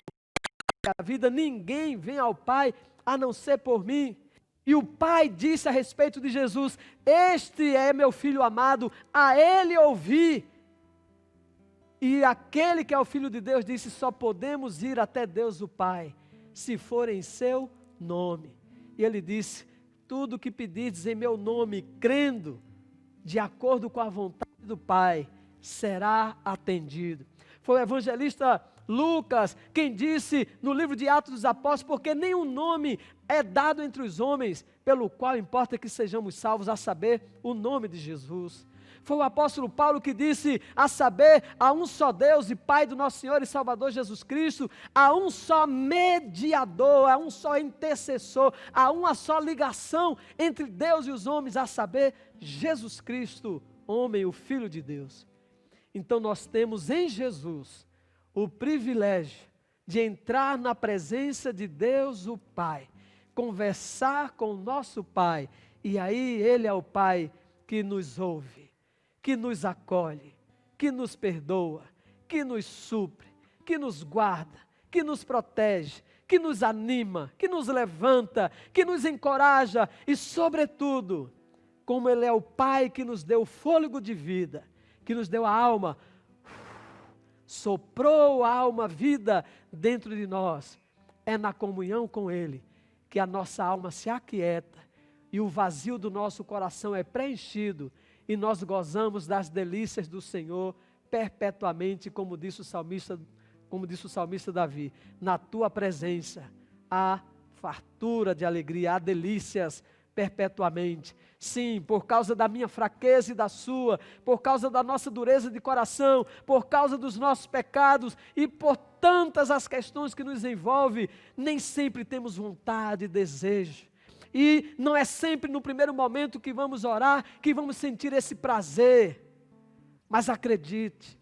a vida, ninguém vem ao Pai a não ser por mim. E o Pai disse a respeito de Jesus: este é meu Filho amado, a Ele ouvi. E aquele que é o Filho de Deus disse: só podemos ir até Deus o Pai, se for em seu nome. E Ele disse: tudo que pedirdes em meu nome, crendo, de acordo com a vontade do Pai, será atendido. Foi o evangelista Lucas quem disse no livro de Atos dos Apóstolos: porque nenhum nome é dado entre os homens, pelo qual importa que sejamos salvos, a saber, o nome de Jesus. Foi o apóstolo Paulo que disse: a saber, há um só Deus e Pai do nosso Senhor e Salvador Jesus Cristo, há um só mediador, há um só intercessor, há uma só ligação entre Deus e os homens, a saber, Jesus Cristo, homem, o Filho de Deus. Então nós temos em Jesus o privilégio de entrar na presença de Deus o Pai, conversar com o nosso Pai, e aí Ele é o Pai que nos ouve, que nos acolhe, que nos perdoa, que nos supre, que nos guarda, que nos protege, que nos anima, que nos levanta, que nos encoraja e, sobretudo, como Ele é o Pai que nos deu o fôlego de vida, que nos deu a alma, soprou a alma vida dentro de nós, é na comunhão com Ele que a nossa alma se aquieta e o vazio do nosso coração é preenchido e nós gozamos das delícias do Senhor perpetuamente, como disse o salmista Davi: na tua presença há fartura de alegria, há delícias perpetuamente. Sim, por causa da minha fraqueza e da sua, por causa da nossa dureza de coração, por causa dos nossos pecados e por tantas as questões que nos envolvem, nem sempre temos vontade e desejo. E não é sempre no primeiro momento que vamos orar, que vamos sentir esse prazer. Mas acredite,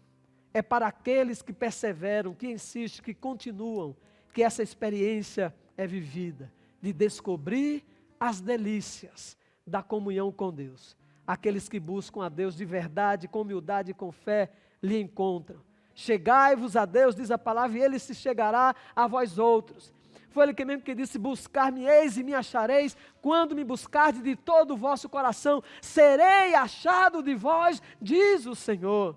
é para aqueles que perseveram, que insistem, que continuam, que essa experiência é vivida, de descobrir as delícias da comunhão com Deus. Aqueles que buscam a Deus de verdade, com humildade e com fé, lhe encontram. Chegai-vos a Deus, diz a palavra, e Ele se chegará a vós outros. Foi Ele que mesmo que disse: buscar-me-eis e me achareis, quando me buscardes de todo o vosso coração, serei achado de vós, diz o Senhor.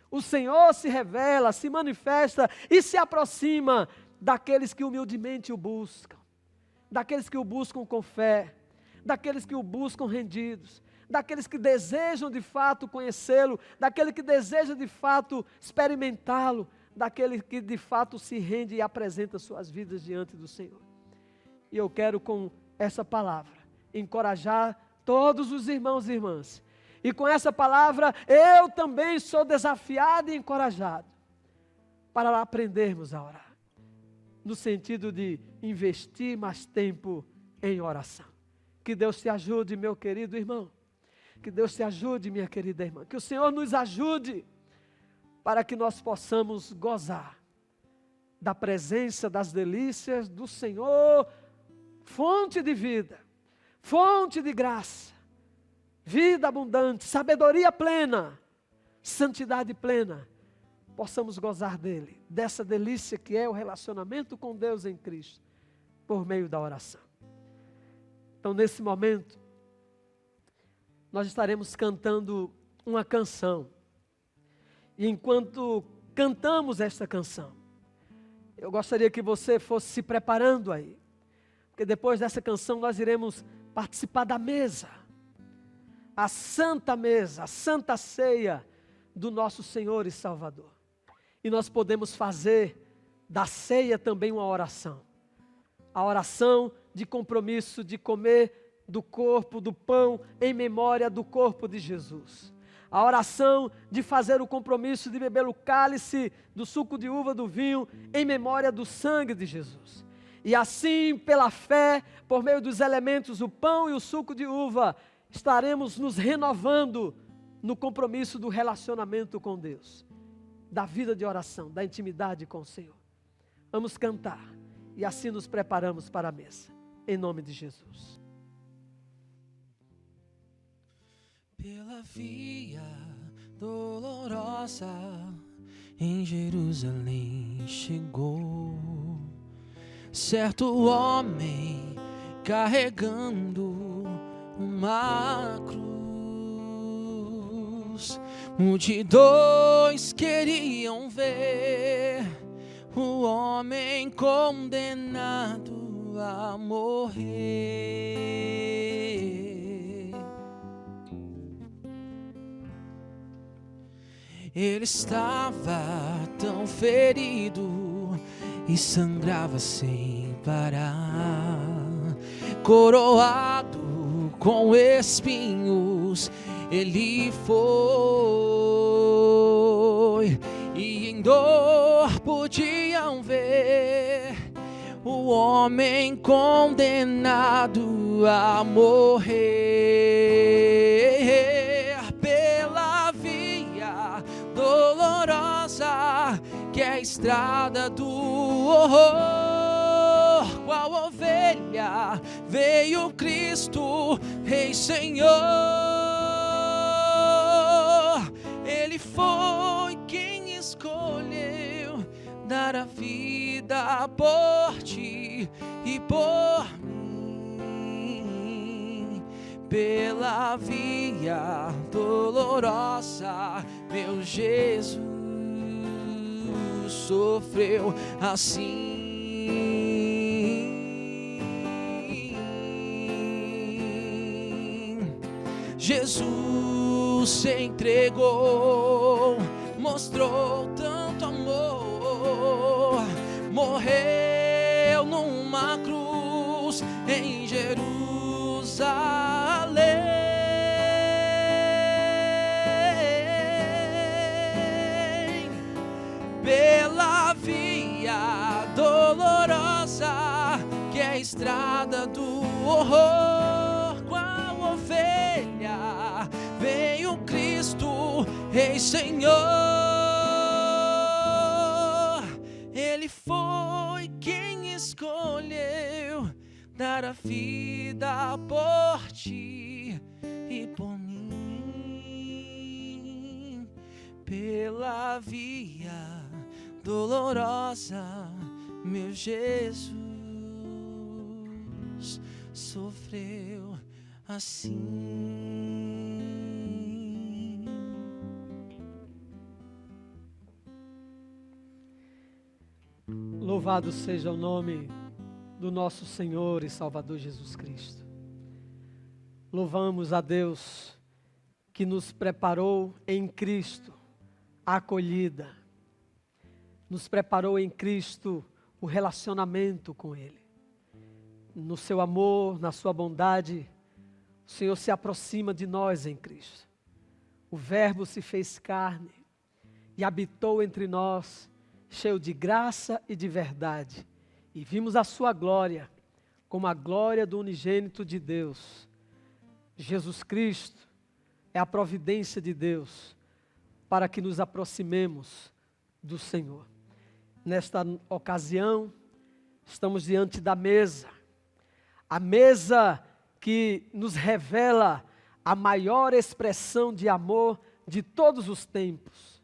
O Senhor se revela, se manifesta e se aproxima daqueles que humildemente o buscam, daqueles que o buscam com fé, daqueles que o buscam rendidos, daqueles que desejam de fato conhecê-lo, daquele que deseja de fato experimentá-lo, daquele que de fato se rende e apresenta suas vidas diante do Senhor. E eu quero com essa palavra encorajar todos os irmãos e irmãs. E com essa palavra eu também sou desafiado e encorajado para aprendermos a orar, no sentido de investir mais tempo em oração. Que Deus te ajude, meu querido irmão. Que Deus te ajude, minha querida irmã. Que o Senhor nos ajude para que nós possamos gozar da presença, das delícias do Senhor, fonte de vida, fonte de graça, vida abundante, sabedoria plena, santidade plena. Possamos gozar dele, dessa delícia que é o relacionamento com Deus em Cristo, por meio da oração. Então, nesse momento, nós estaremos cantando uma canção. E enquanto cantamos esta canção, eu gostaria que você fosse se preparando aí, porque depois dessa canção nós iremos participar da mesa, a santa ceia do nosso Senhor e Salvador. E nós podemos fazer da ceia também uma oração. A oração de compromisso de comer do corpo, do pão, em memória do corpo de Jesus. A oração de fazer o compromisso de beber o cálice do suco de uva do vinho, em memória do sangue de Jesus. E assim, pela fé, por meio dos elementos, o pão e o suco de uva, estaremos nos renovando no compromisso do relacionamento com Deus, da vida de oração, da intimidade com o Senhor. Vamos cantar e assim nos preparamos para a mesa, em nome de Jesus. Pela via dolorosa em Jerusalém chegou, certo homem carregando uma cruz. Multidões queriam ver o homem condenado a morrer. Ele estava tão ferido e sangrava sem parar, coroado com espinhos ele foi, e em dor podiam ver o homem condenado a morrer pela via dolorosa que é a estrada do horror. Qual ovelha veio Cristo, Rei Senhor. Ele foi quem escolheu dar a vida por ti e por mim. Pela via dolorosa, meu Jesus sofreu assim. Jesus se entregou, mostrou tanto amor, morreu numa cruz em Jerusalém. Pela via dolorosa que é a estrada do horror, qual ovelha veio Cristo, Rei Senhor. Ele foi quem escolheu dar a vida por ti e por mim. Pela via dolorosa, meu Jesus sofreu assim. Louvado seja o nome do nosso Senhor e Salvador Jesus Cristo. Louvamos a Deus que nos preparou em Cristo a acolhida, nos preparou em Cristo o relacionamento com Ele. No seu amor, na sua bondade, o Senhor se aproxima de nós em Cristo. O Verbo se fez carne e habitou entre nós, cheio de graça e de verdade. E vimos a sua glória, como a glória do unigênito de Deus. Jesus Cristo é a providência de Deus para que nos aproximemos do Senhor. Nesta ocasião, estamos diante da mesa. A mesa que nos revela a maior expressão de amor de todos os tempos,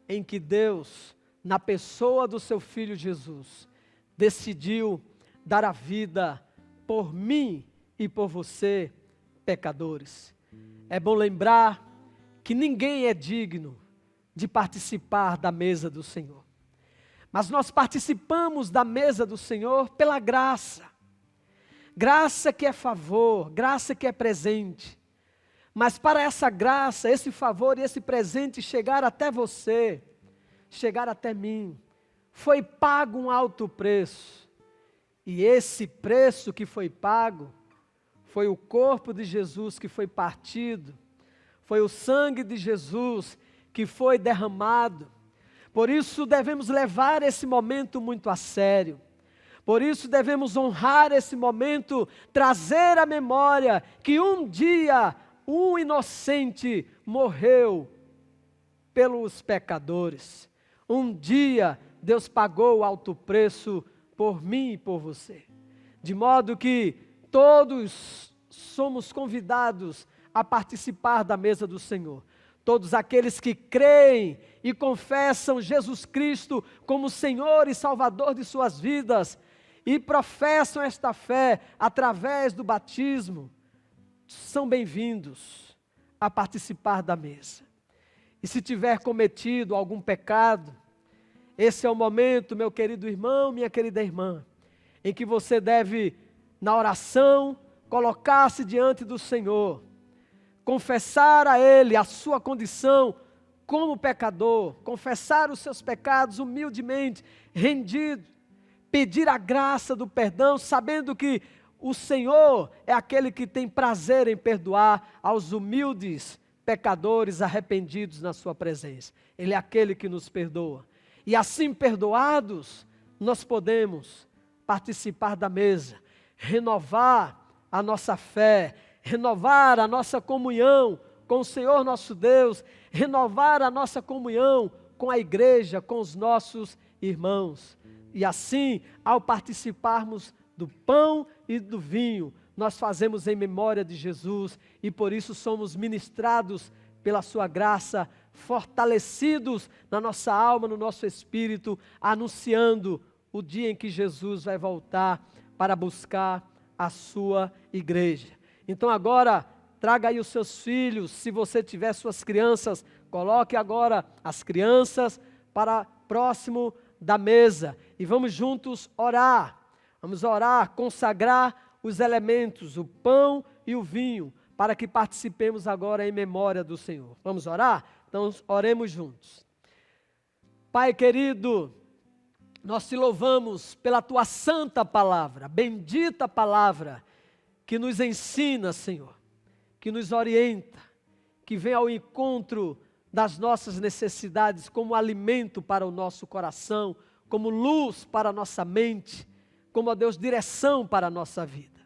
em que Deus, na pessoa do seu Filho Jesus, decidiu dar a vida por mim e por você, pecadores. É bom lembrar que ninguém é digno de participar da mesa do Senhor. Mas nós participamos da mesa do Senhor pela graça. Graça que é favor, graça que é presente. Mas para essa graça, esse favor e esse presente chegar até você, chegar até mim, foi pago um alto preço. E esse preço que foi pago, foi o corpo de Jesus que foi partido, foi o sangue de Jesus que foi derramado. Por isso devemos levar esse momento muito a sério. Por isso devemos honrar esse momento, trazer à memória que um dia um inocente morreu pelos pecadores. Um dia Deus pagou o alto preço por mim e por você. De modo que todos somos convidados a participar da mesa do Senhor. Todos aqueles que creem e confessam Jesus Cristo como Senhor e Salvador de suas vidas, e professam esta fé através do batismo, são bem-vindos a participar da mesa. E se tiver cometido algum pecado, esse é o momento, meu querido irmão, minha querida irmã, em que você deve, na oração, colocar-se diante do Senhor, confessar a Ele a sua condição como pecador, confessar os seus pecados humildemente, rendido, pedir a graça do perdão, sabendo que o Senhor é aquele que tem prazer em perdoar aos humildes pecadores arrependidos na sua presença. Ele é aquele que nos perdoa. E assim perdoados, nós podemos participar da mesa, renovar a nossa fé, renovar a nossa comunhão com o Senhor nosso Deus, renovar a nossa comunhão com a igreja, com os nossos irmãos. E assim, ao participarmos do pão e do vinho, nós fazemos em memória de Jesus e por isso somos ministrados pela sua graça, fortalecidos na nossa alma, no nosso espírito, anunciando o dia em que Jesus vai voltar para buscar a sua igreja. Então agora, traga aí os seus filhos, se você tiver suas crianças, coloque agora as crianças para próximo da mesa e vamos juntos orar. Vamos orar, consagrar os elementos, o pão e o vinho, para que participemos agora em memória do Senhor. Vamos orar? Então oremos juntos. Pai querido, nós te louvamos pela tua santa palavra, bendita palavra, que nos ensina, Senhor, que nos orienta, que vem ao encontro das nossas necessidades como alimento para o nosso coração, como luz para a nossa mente, como, ó Deus, direção para a nossa vida.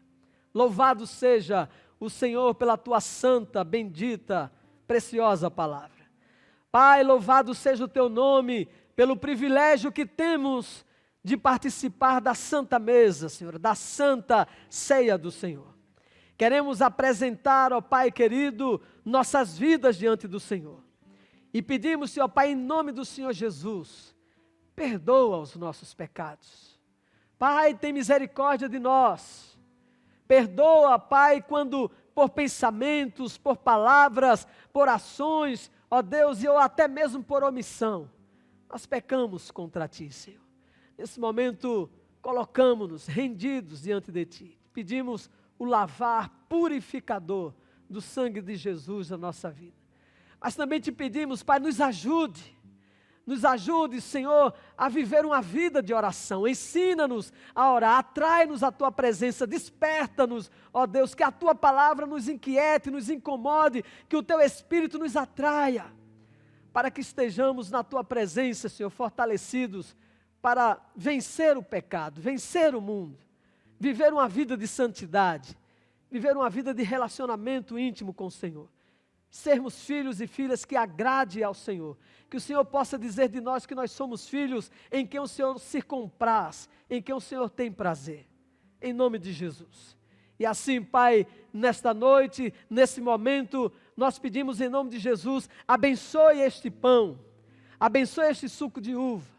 Louvado seja o Senhor pela tua santa, bendita, preciosa palavra. Pai, louvado seja o teu nome pelo privilégio que temos de participar da santa mesa, Senhor, da santa ceia do Senhor. Queremos apresentar, ó Pai querido, nossas vidas diante do Senhor. E pedimos, Senhor Pai, em nome do Senhor Jesus, perdoa os nossos pecados. Pai, tem misericórdia de nós. Perdoa, Pai, quando por pensamentos, por palavras, por ações, ó Deus, e ou até mesmo por omissão, nós pecamos contra Ti, Senhor. Nesse momento, colocamos-nos rendidos diante de Ti. Pedimos o lavar purificador do sangue de Jesus na nossa vida. Mas também Te pedimos, Pai, nos ajude, Senhor, a viver uma vida de oração. Ensina-nos a orar, atrai-nos à Tua presença, desperta-nos, ó Deus, que a Tua palavra nos inquiete, nos incomode, que o Teu Espírito nos atraia, para que estejamos na Tua presença, Senhor, fortalecidos, para vencer o pecado, vencer o mundo, viver uma vida de santidade, viver uma vida de relacionamento íntimo com o Senhor. Sermos filhos e filhas que agrade ao Senhor, que o Senhor possa dizer de nós que nós somos filhos em quem o Senhor se compraz, em quem o Senhor tem prazer, em nome de Jesus. E assim, Pai, nesta noite, nesse momento, nós pedimos em nome de Jesus, abençoe este pão, abençoe este suco de uva,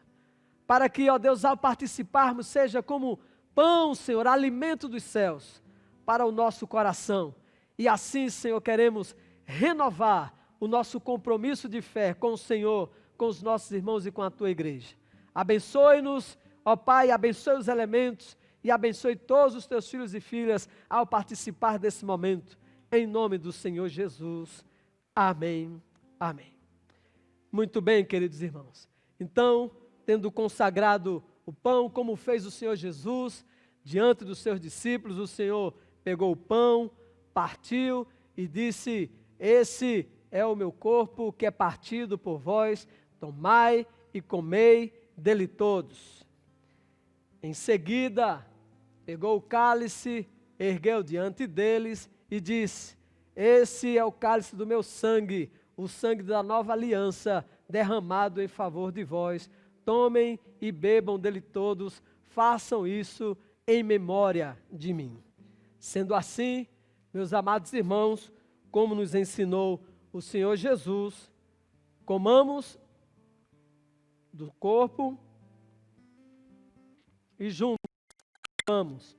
para que, ó Deus, ao participarmos, seja como pão, Senhor, alimento dos céus, para o nosso coração. E assim, Senhor, queremos renovar o nosso compromisso de fé com o Senhor, com os nossos irmãos e com a Tua igreja. Abençoe-nos, ó Pai, abençoe os elementos e abençoe todos os Teus filhos e filhas ao participar desse momento. Em nome do Senhor Jesus. Amém. Amém. Muito bem, queridos irmãos. Então, tendo consagrado o pão, como fez o Senhor Jesus, diante dos seus discípulos, o Senhor pegou o pão, partiu e disse: esse é o meu corpo que é partido por vós, tomai e comei dele todos. Em seguida, pegou o cálice, ergueu diante deles e disse: esse é o cálice do meu sangue, o sangue da nova aliança, derramado em favor de vós. Tomem e bebam dele todos, façam isso em memória de mim. Sendo assim, meus amados irmãos, como nos ensinou o Senhor Jesus, comamos do corpo e juntos Vamos.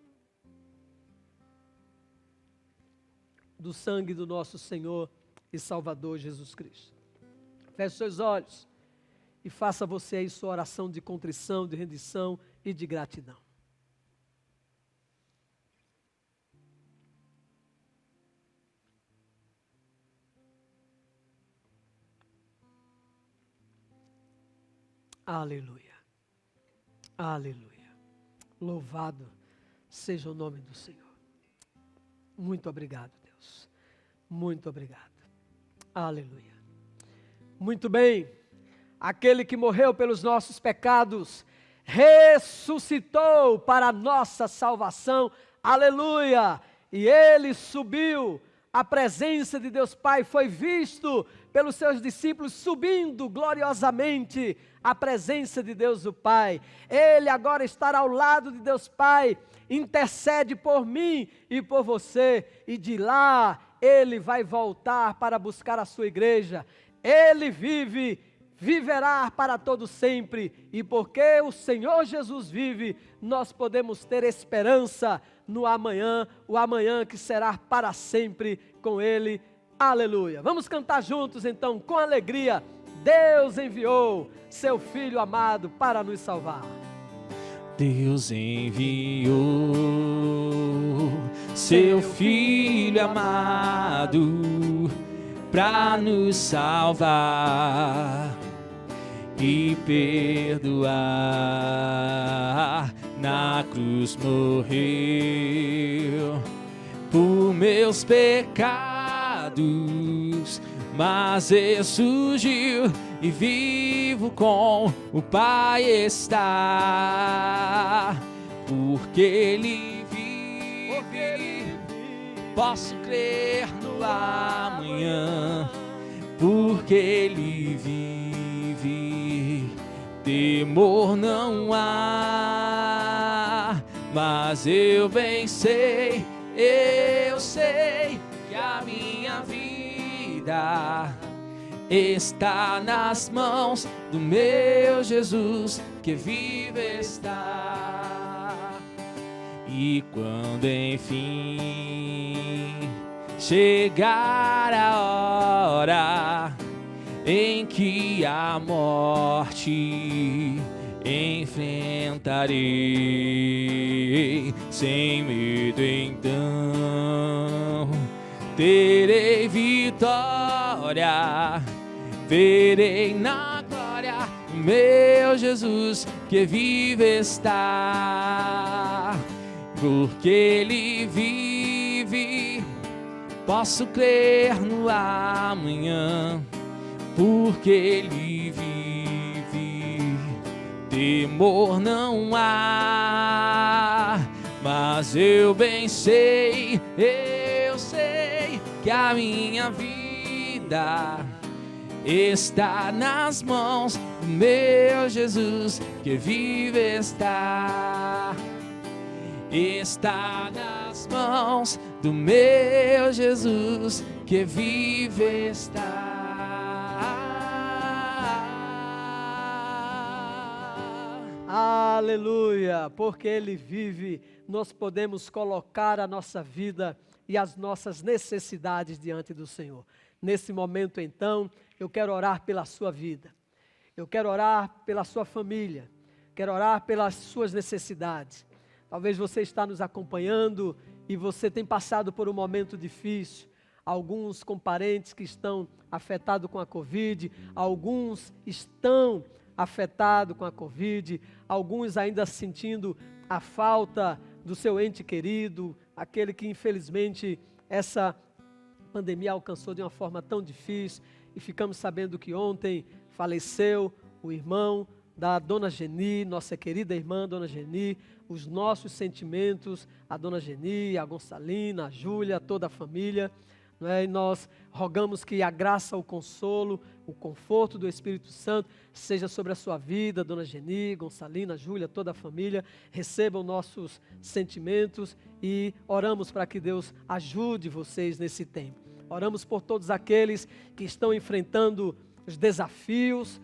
Do sangue do nosso Senhor e Salvador Jesus Cristo. Feche seus olhos e faça você aí sua oração de contrição, de rendição e de gratidão. Aleluia. Aleluia. Louvado seja o nome do Senhor. Muito obrigado, Deus. Muito obrigado. Aleluia. Muito bem. Aquele que morreu pelos nossos pecados, ressuscitou para a nossa salvação. Aleluia. E ele subiu. A presença de Deus Pai foi visto pelos seus discípulos subindo gloriosamente a presença de Deus o Pai. Ele agora estará ao lado de Deus Pai, intercede por mim e por você, e de lá ele vai voltar para buscar a sua igreja. Ele vive, viverá para todo sempre, e porque o Senhor Jesus vive, nós podemos ter esperança no amanhã, o amanhã que será para sempre com ele. Aleluia. Vamos cantar juntos então, com alegria. Deus enviou seu Filho amado para nos salvar. Deus enviou seu Filho amado para nos salvar e perdoar. Na cruz morreu por meus pecados, mas ressurgiu e vivo com o Pai está. Porque Ele vive, posso crer no amanhã. Porque Ele vive, temor não há. Mas eu bem sei, eu sei que a minha vida está nas mãos do meu Jesus, que vive está. E quando enfim chegar a hora em que a morte enfrentarei, sem medo então terei vitória, verei na glória o meu Jesus, que vive está. Porque Ele vive, posso crer no amanhã. Porque Ele vive, temor não há. Mas eu bem sei, eu sei que a minha vida está nas mãos do meu Jesus, que vive está. Está nas mãos do meu Jesus, que vive está. Aleluia, porque Ele vive, nós podemos colocar a nossa vida e as nossas necessidades diante do Senhor. Nesse momento, então, eu quero orar pela sua vida, eu quero orar pela sua família, quero orar pelas suas necessidades. Talvez você está nos acompanhando e você tem passado por um momento difícil, alguns com parentes que estão afetados com a Covid, alguns estão afetado com a Covid, alguns ainda sentindo a falta do seu ente querido, aquele que infelizmente essa pandemia alcançou de uma forma tão difícil, e ficamos sabendo que ontem faleceu o irmão da Dona Geni, nossa querida irmã Dona Geni. Os nossos sentimentos a Dona Geni, a Gonçalina, a Júlia, toda a família. E nós rogamos que a graça, o consolo, o conforto do Espírito Santo seja sobre a sua vida, Dona Geni, Gonçalina, Júlia, toda a família. Recebam nossos sentimentos e oramos para que Deus ajude vocês nesse tempo. Oramos por todos aqueles que estão enfrentando os desafios,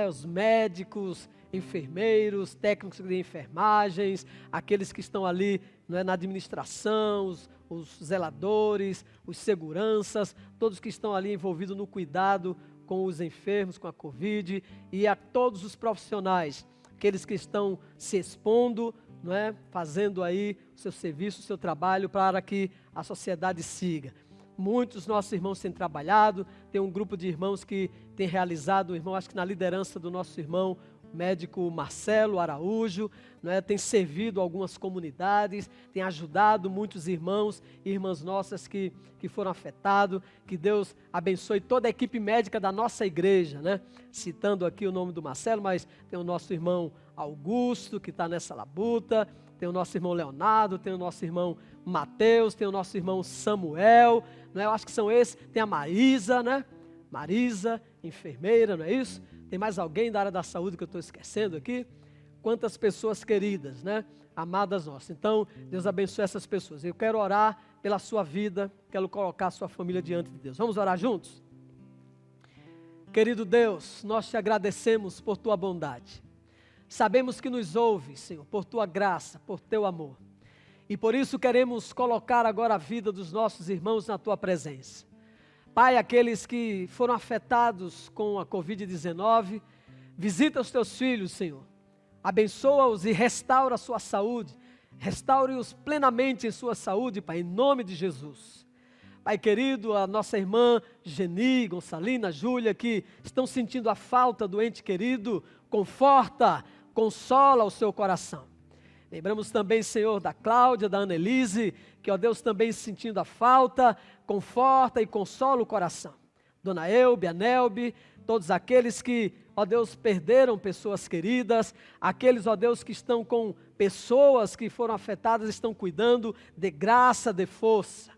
os médicos enfermeiros, técnicos de enfermagens, aqueles que estão ali, não é, na administração, os zeladores, os seguranças, todos que estão ali envolvidos no cuidado com os enfermos, com a Covid, e a todos os profissionais, aqueles que estão se expondo, não é, fazendo aí o seu serviço, o seu trabalho para que a sociedade siga. Muitos nossos irmãos têm trabalhado, tem um grupo de irmãos que tem realizado, irmão, acho que na liderança do nosso irmão, o médico Marcelo Araújo, não é, tem servido algumas comunidades, tem ajudado muitos irmãos e irmãs nossas que foram afetados, que Deus abençoe toda a equipe médica da nossa igreja, né? Citando aqui o nome do Marcelo, mas tem o nosso irmão Augusto, que está nessa labuta, tem o nosso irmão Leonardo, tem o nosso irmão Mateus, tem o nosso irmão Samuel, não é? Eu acho que são esses, tem a Marisa, né? Marisa, enfermeira, não é isso? Tem mais alguém da área da saúde que eu estou esquecendo aqui? Quantas pessoas queridas, né? Amadas nossas. Então, Deus abençoe essas pessoas. Eu quero orar pela sua vida, quero colocar a sua família diante de Deus. Vamos orar juntos? Querido Deus, nós te agradecemos por tua bondade. Sabemos que nos ouves, Senhor, por tua graça, por teu amor. E por isso queremos colocar agora a vida dos nossos irmãos na tua presença. Pai, aqueles que foram afetados com a Covid-19, visita os teus filhos, Senhor. Abençoa-os e restaura a sua saúde. Restaure-os plenamente em sua saúde, Pai, em nome de Jesus. Pai querido, a nossa irmã Geni, Gonçalina, Júlia, que estão sentindo a falta do ente querido, conforta, consola o seu coração. Lembramos também, Senhor, da Cláudia, da Annelise, que, ó Deus, também sentindo a falta, conforta e consola o coração. Dona Elbe, a Nelbe, todos aqueles que, ó Deus, perderam pessoas queridas, aqueles, ó Deus, que estão com pessoas que foram afetadas, estão cuidando, de graça, de força.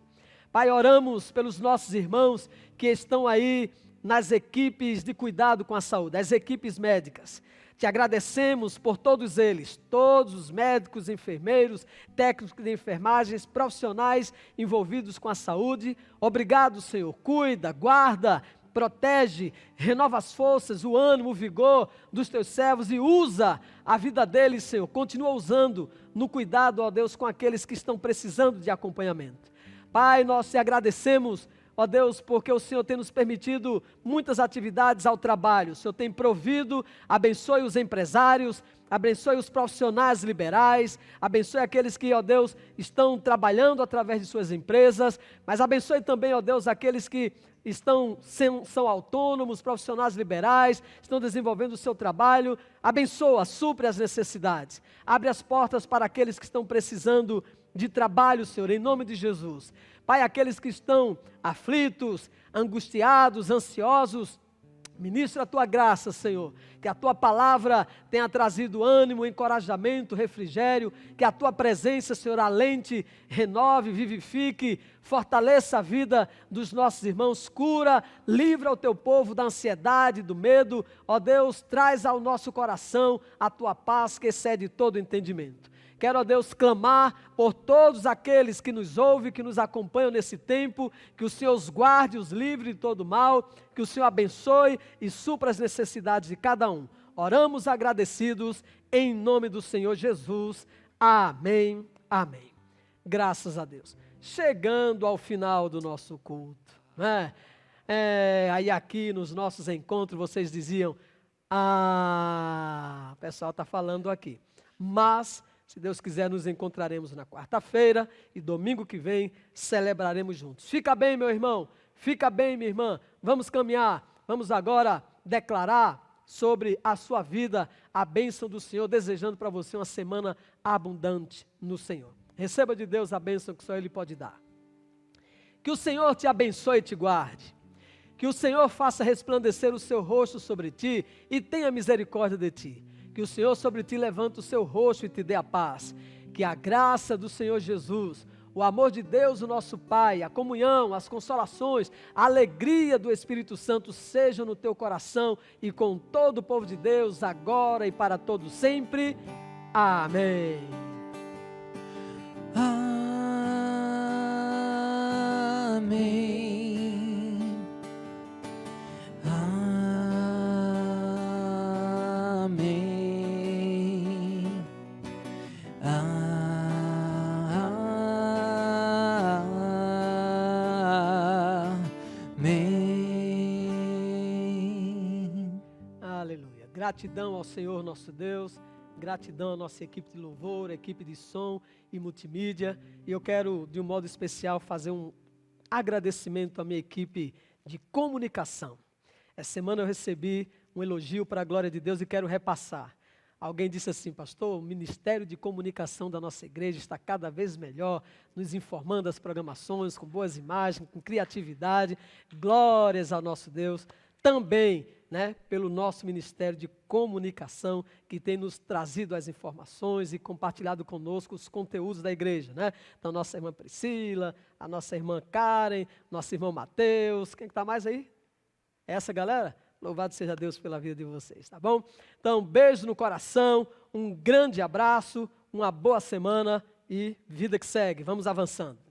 Pai, oramos pelos nossos irmãos que estão aí nas equipes de cuidado com a saúde, as equipes médicas. Te agradecemos por todos eles, todos os médicos, enfermeiros, técnicos de enfermagens, profissionais envolvidos com a saúde. Obrigado, Senhor. Cuida, guarda, protege, renova as forças, o ânimo, o vigor dos teus servos e usa a vida deles, Senhor. Continua usando no cuidado, ó Deus, com aqueles que estão precisando de acompanhamento. Pai, nós te agradecemos, ó Deus, porque o Senhor tem nos permitido muitas atividades ao trabalho. O Senhor tem provido, abençoe os empresários, abençoe os profissionais liberais, abençoe aqueles que, ó Deus, estão trabalhando através de suas empresas, mas abençoe também, ó Deus, aqueles que são autônomos, profissionais liberais, estão desenvolvendo o seu trabalho. Abençoa, supre as necessidades, abre as portas para aqueles que estão precisando de trabalho, Senhor, em nome de Jesus. Pai, aqueles que estão aflitos, angustiados, ansiosos, ministra a tua graça, Senhor, que a tua palavra tenha trazido ânimo, encorajamento, refrigério, que a tua presença, Senhor, alente, renove, vivifique, fortaleça a vida dos nossos irmãos, cura, livra o teu povo da ansiedade, do medo, ó Deus, traz ao nosso coração a tua paz que excede todo entendimento. Quero, ó Deus, clamar por todos aqueles que nos ouvem, que nos acompanham nesse tempo, que o Senhor os guarde, os livre de todo mal, que o Senhor abençoe e supra as necessidades de cada um. Oramos agradecidos em nome do Senhor Jesus. Amém, amém. Graças a Deus. Chegando ao final do nosso culto, né? Aí aqui nos nossos encontros vocês diziam, o pessoal está falando aqui, mas se Deus quiser, nos encontraremos na quarta-feira e domingo que vem celebraremos juntos. Fica bem, meu irmão, fica bem, minha irmã. Vamos caminhar, vamos agora declarar sobre a sua vida a bênção do Senhor, desejando para você uma semana abundante no Senhor. Receba de Deus a bênção que só Ele pode dar. Que o Senhor te abençoe e te guarde. Que o Senhor faça resplandecer o seu rosto sobre ti e tenha misericórdia de ti. Que o Senhor sobre ti levante o seu rosto e te dê a paz. Que a graça do Senhor Jesus, o amor de Deus, o nosso Pai, a comunhão, as consolações, a alegria do Espírito Santo sejam no teu coração e com todo o povo de Deus, agora e para todos sempre. Amém. Amém. Amém. Gratidão ao Senhor nosso Deus, gratidão à nossa equipe de louvor, equipe de som e multimídia. E eu quero, de um modo especial, fazer um agradecimento à minha equipe de comunicação. Essa semana eu recebi um elogio para a glória de Deus e quero repassar. Alguém disse assim: pastor, o Ministério de Comunicação da nossa igreja está cada vez melhor, nos informando das programações, com boas imagens, com criatividade. Glórias ao nosso Deus. Também, pelo nosso Ministério de Comunicação, que tem nos trazido as informações e compartilhado conosco os conteúdos da igreja. Então, nossa irmã Priscila, a nossa irmã Karen, nosso irmão Mateus. Quem está mais aí? Essa galera? Louvado seja Deus pela vida de vocês, tá bom? Então, beijo no coração, um grande abraço, uma boa semana e vida que segue. Vamos avançando.